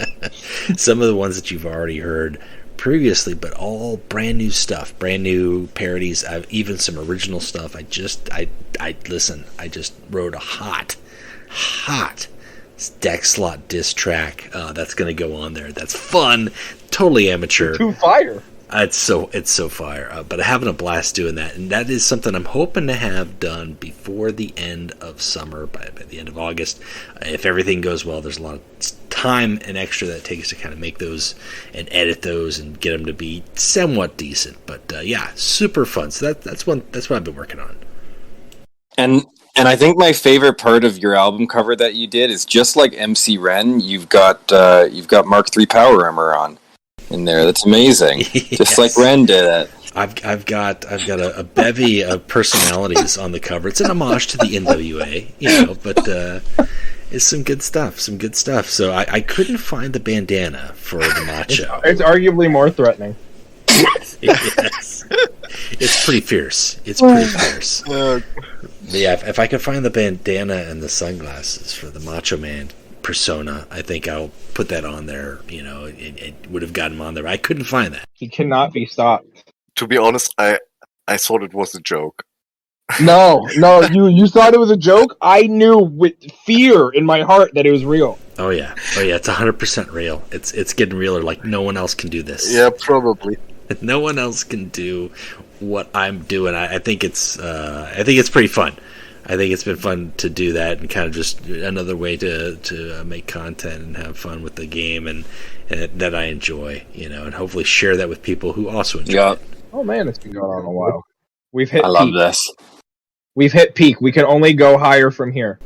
Some of the ones that you've already heard previously, but all brand new stuff, brand new parodies. I've even some original stuff. I just wrote a hot deck slot diss track that's going to go on there. That's fun, totally amateur. Too fire. It's so fire. But I'm having a blast doing that, and that is something I'm hoping to have done before the end of summer, by the end of August. If everything goes well, there's a lot of time and extra that it takes to kind of make those and edit those and get them to be somewhat decent. But yeah, super fun. So that's what I've been working on. And I think my favorite part of your album cover that you did is just like MC Ren, you've got Mark III Power Armor on in there. That's amazing. Yes. Just like Ren did it. I've got a bevy of personalities on the cover. It's an homage to the NWA, but it's some good stuff. So I couldn't find the bandana for the macho. It's arguably more threatening. Yes. It's pretty fierce. But yeah, if I could find the bandana and the sunglasses for the Macho Man persona, I think I'll put that on there. It would have gotten him on there. I couldn't find that. He cannot be stopped. To be honest, I thought it was a joke. No, you thought it was a joke? I knew with fear in my heart that it was real. Oh yeah, it's 100% real. It's getting realer. Like no one else can do this. Yeah, probably. No one else can do what I'm doing. I think it's pretty fun. I think it's been fun to do that, and kind of just another way to make content and have fun with the game, and that I enjoy, and hopefully share that with people who also enjoy it. Oh man, it's been going on a while. We've hit. I love peak. this. We've hit peak. We can only go higher from here.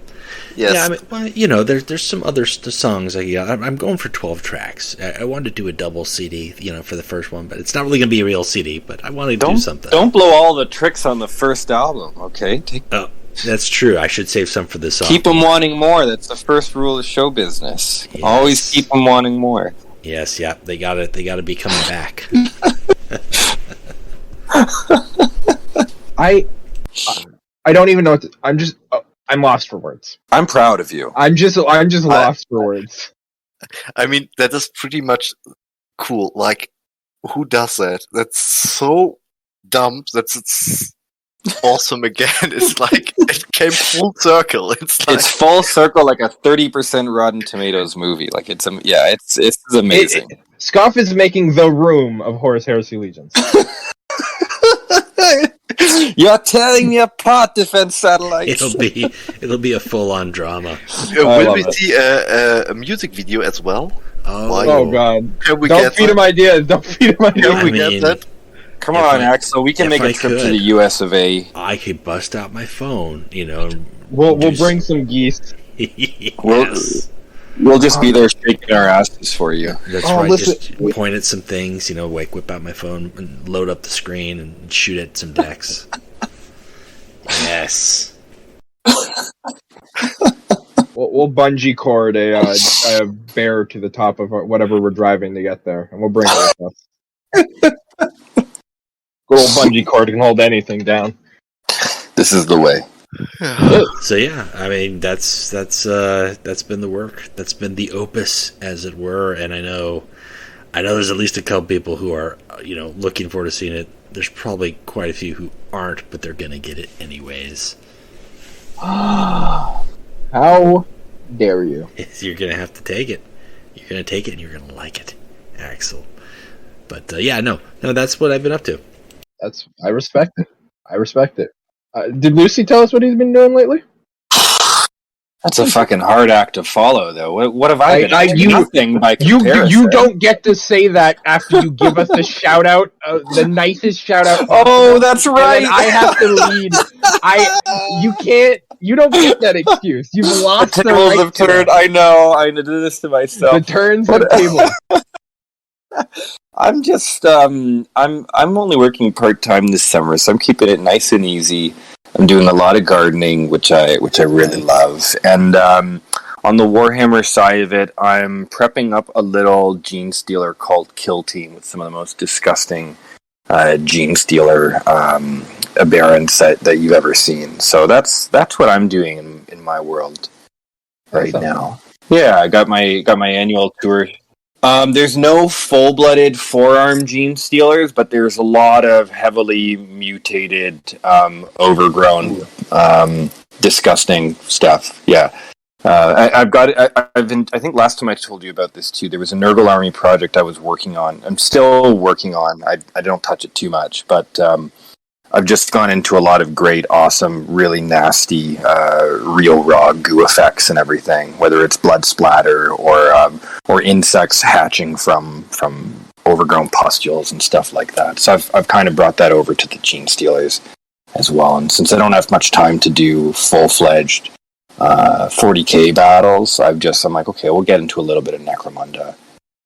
Yes. Yeah, there's some other songs. I'm going for 12 tracks. I wanted to do a double CD, for the first one, but it's not really going to be a real CD. But I wanted to do something. Don't blow all the tricks on the first album, okay? Oh, that's true. I should save some for this song. Keep them wanting more. That's the first rule of show business. Yes. Always keep them wanting more. Yes, yeah, they got it. They got to be coming back. I don't even know what I'm lost for words. I'm proud of you. I'm just lost for words. I mean, that is pretty much cool. Like, who does that? That's so dumb. It's awesome again. It's like, it came full circle. It's full circle, like a 30% Rotten Tomatoes movie. Like, it's amazing. Scuff is making the room of Horus Heresy Legions. You're tearing me apart, Defense Satellites. It'll be a full-on drama. Will we see a music video as well? Oh god! Can we Don't get feed him ideas. Don't feed him ideas. Can we get that? Come on, Axel. We can make a trip to the US of A. I could bust out my phone, you know. We'll bring some geese. Yes. We'll just be there shaking our asses for you. That's right. Listen, just point at some things, you know, whip out my phone and load up the screen and shoot at some decks. Yes. We'll bungee cord a bear to the top of whatever we're driving to get there, and we'll bring it with us. Good old bungee cord can hold anything down. This is the way. So yeah, I mean that's been the work. That's been the opus, as it were. And I know there's at least a couple people who are looking forward to seeing it. There's probably quite a few who aren't, but they're gonna get it anyways. How dare you? You're gonna have to take it. You're gonna take it, and you're gonna like it, Axel. But no, that's what I've been up to. I respect it. Did Lucy tell us what he's been doing lately? That's a fucking hard act to follow, though. What have I been doing? Nothing by comparison. You don't get to say that after you give us the shout out, the nicest shout out. Oh, that's right. I have to lead. You can't. You don't get that excuse. You've lost the tables right have turned. I know. I did this to myself. The turns have tabled. I'm just I'm only working part-time this summer, so I'm keeping it nice and easy. I'm doing a lot of gardening, which I really love. And on the Warhammer side of it, I'm prepping up a little Gene Stealer cult kill team with some of the most disgusting Gene Stealer Baron set that you've ever seen. So that's what I'm doing in my world right now. Yeah, I got my annual tour. There's no full-blooded forearm Gene Stealers, but there's a lot of heavily mutated, overgrown, disgusting stuff. Yeah, I've got it. I think last time I told you about this too. There was a Nurgle Army project I was working on. I'm still working on. I don't touch it too much, but I've just gone into a lot of great, awesome, really nasty, real raw goo effects and everything. Whether it's blood splatter or insects hatching from overgrown pustules and stuff like that. So I've kind of brought that over to the Gene Stealers as well. And since I don't have much time to do full-fledged 40k battles, I'm like, okay, we'll get into a little bit of Necromunda.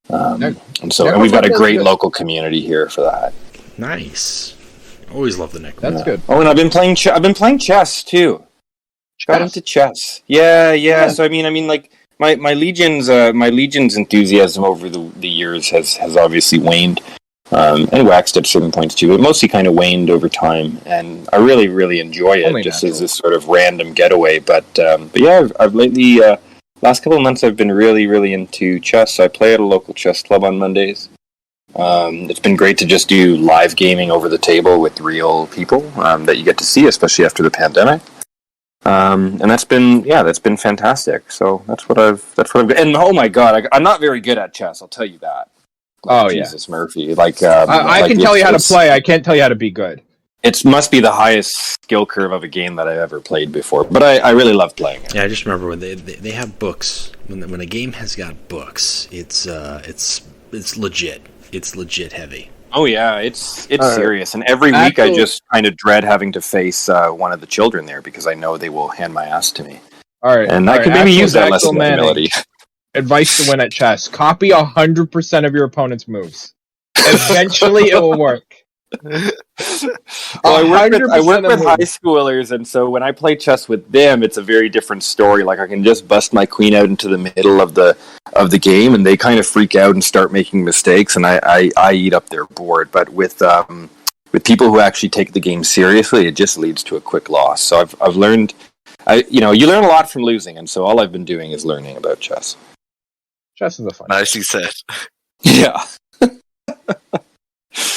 And we've got a great local community here for that. Nice. Always love the Necromunda. That's good. Oh, and I've been playing chess too. Got into chess. Yeah. So I mean, like my Legion's enthusiasm over the years has obviously waned, and waxed at certain points too. But mostly kind of waned over time, and I really, really enjoy it as this sort of random getaway. But yeah, I've lately last couple of months I've been really, really into chess. I play at a local chess club on Mondays. It's been great to just do live gaming over the table with real people that you get to see, especially after the pandemic. And that's been fantastic. So that's what I've and oh my god, I'm not very good at chess. I'll tell you that. Jesus Murphy. I can tell you how to play. I can't tell you how to be good. It must be the highest skill curve of a game that I've ever played before. But I really love playing it. Yeah, I just remember when they have books. When a game has got books, it's legit. It's legit heavy. Oh yeah, it's serious. And every week I just kind of dread having to face one of the children there because I know they will hand my ass to me. All right, and I could maybe use that lesson of humility. Advice to win at chess: copy 100% of your opponent's moves. Eventually, it will work. I work with high schoolers, and so when I play chess with them, it's a very different story. Like I can just bust my queen out into the middle of the game, and they kind of freak out and start making mistakes, and I eat up their board. But with people who actually take the game seriously, it just leads to a quick loss. So I've learned, you learn a lot from losing, and so all I've been doing is learning about chess. Chess is a fun. Nicely said. Yeah.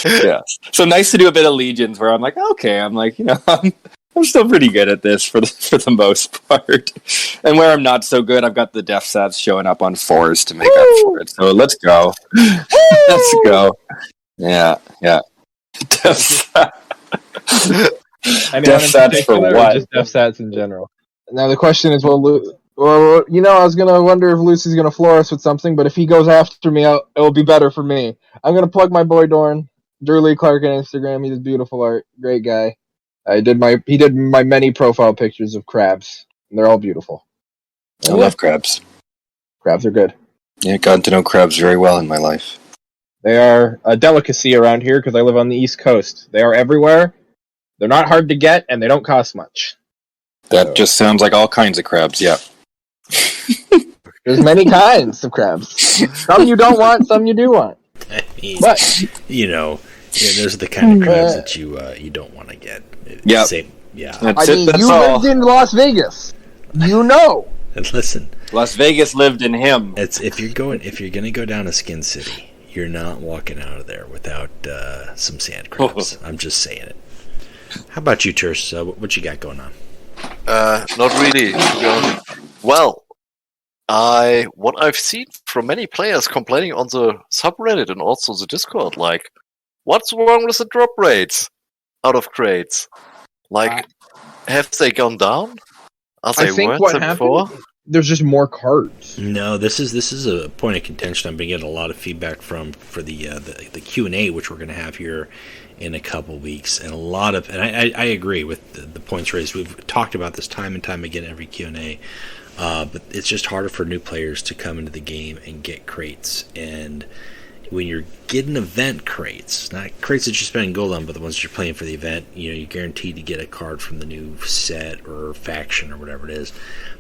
Yeah. So nice to do a bit of Legions where I'm like, okay, I'm like, I'm still pretty good at this for the most part. And where I'm not so good, I've got the def sats showing up on 4s to make up for it. So let's go. Let's go. Yeah. Def sats for what? Just def sats in general. Now the question is, I was gonna wonder if Lucy's gonna floor us with something, but if he goes after me, it'll be better for me. I'm gonna plug my boy Dorn. Drew Lee Clark on Instagram. He does beautiful art. Great guy. He did my many profile pictures of crabs. And they're all beautiful. I love crabs. Crabs are good. Yeah, gotten to know crabs very well in my life. They are a delicacy around here because I live on the East Coast. They are everywhere. They're not hard to get, and they don't cost much. That just sounds like all kinds of crabs, yeah. There's many kinds of crabs. Some you don't want, some you do want. I mean, But those are the kind of crabs that you don't want to get. Yeah. Yeah. That's I mean, that's you all. lived in Las Vegas. You know. And listen, Las Vegas lived in him. it's if you're gonna go down to Skin City, you're not walking out of there without some sand crabs. I'm just saying it. How about you, Terse? What you got going on? Not really, to be honest. Well, what I've seen from many players complaining on the subreddit and also the Discord, like, what's wrong with the drop rates out of crates? Like, have they gone down? As I they think were what before? happened, there's just more cards. No, this is a point of contention. I've been getting a lot of feedback for the Q&A, which we're going to have here in a couple weeks, and I agree with the points raised. We've talked about this time and time again every Q&A, but it's just harder for new players to come into the game and get crates. And when you're getting event crates, not crates that you're spending gold on, but the ones that you're playing for the event, you're guaranteed to get a card from the new set or faction or whatever it is.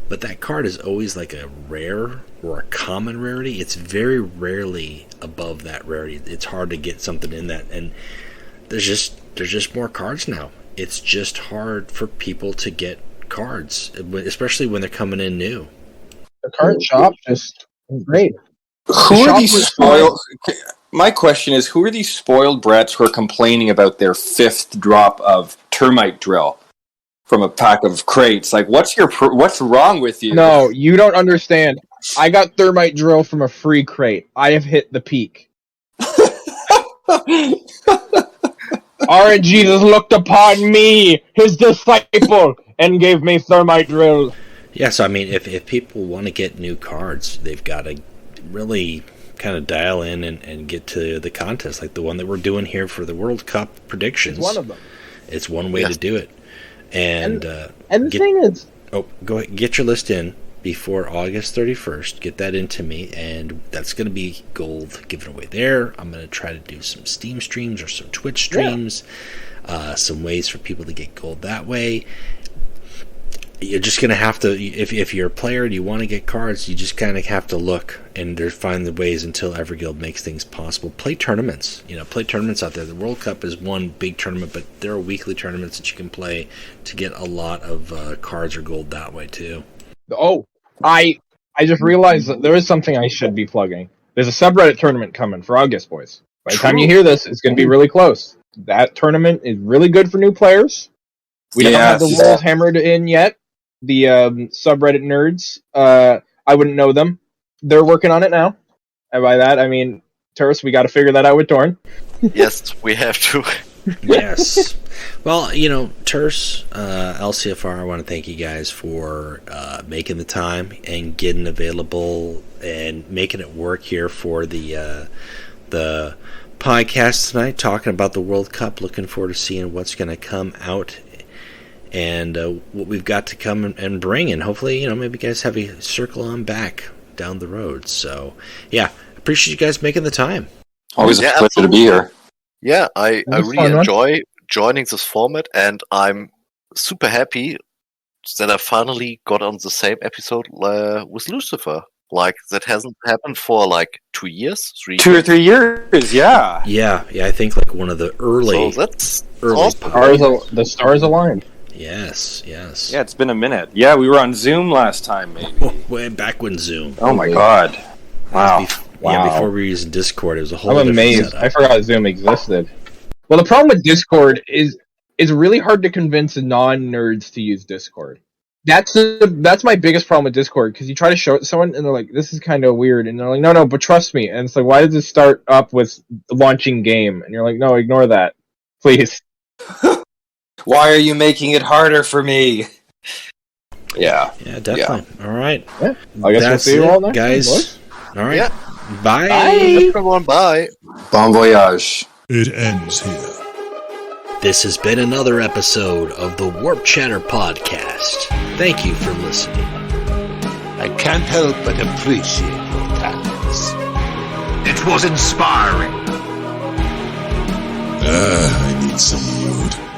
But that card is always like a rare or a common rarity. It's very rarely above that rarity. It's hard to get something in that, and there's just more cards now. It's just hard for people to get cards, especially when they're coming in new. The card shop just great. Who are these spoiled? My question is, who are these spoiled brats who are complaining about their 5th drop of termite drill from a pack of crates? Like, what's wrong with you? No, you don't understand. I got thermite drill from a free crate. I have hit the peak. RNG has looked upon me, his disciple, and gave me thermite drill. Yeah, so I mean, if people want to get new cards, they've got to really kind of dial in and get to the contest, like the one that we're doing here for the World Cup predictions. It's one of them. It's one way to do it. And the thing is... Oh, go ahead, get your list in before August 31st. Get that into me, and that's going to be gold given away there. I'm going to try to do some Steam streams or some Twitch streams, some ways for people to get gold that way. You're just going to have to, if you're a player and you want to get cards, you just kind of have to look and find the ways until every guild makes things possible. Play tournaments. Play tournaments out there. The World Cup is one big tournament, but there are weekly tournaments that you can play to get a lot of cards or gold that way too. Oh, I just realized that there is something I should be plugging. There's a subreddit tournament coming for August, boys. By the time you hear this, it's going to be really close. That tournament is really good for new players. We don't have the rules hammered in yet. The subreddit nerds, I wouldn't know them. They're working on it now. And by that, I mean, Terse, we got to figure that out with Dorn. Yes, we have to. Yes. Well, Terse, LCFR, I want to thank you guys for making the time and getting available and making it work here for the podcast tonight, talking about the World Cup. Looking forward to seeing what's going to come out and what we've got to come and bring. And hopefully, maybe you guys have a circle on back down the road. So, yeah, appreciate you guys making the time. Always a pleasure to be here. Yeah, I really enjoy joining this format, and I'm super happy that I finally got on the same episode with Lucifer. Like, that hasn't happened for 2 years, 3 years. 2 or 3 years, yeah. Yeah, I think one of the early... So that's early awesome. The stars aligned. Yes. Yeah, it's been a minute. Yeah, we were on Zoom last time, maybe. Way back when Zoom. Oh my god. Wow. Yeah, before we were using Discord, it was a whole I'm amazed. I forgot Zoom existed. Well, the problem with Discord is it's really hard to convince non-nerds to use Discord. That's my biggest problem with Discord, because you try to show it to someone and they're like, this is kind of weird, and they're like, no, but trust me. And it's like, why does it start up with launching game? And you're like, no, ignore that, please. Why are you making it harder for me? Yeah. Yeah, definitely. Yeah. All right. Yeah. I guess we'll see you all next guys. Time, boys. All right. Yeah. Bye. Everyone, bye. Bon voyage. It ends here. This has been another episode of the Warp Chatter Podcast. Thank you for listening. I can't help but appreciate your talents. It was inspiring. I need some wood.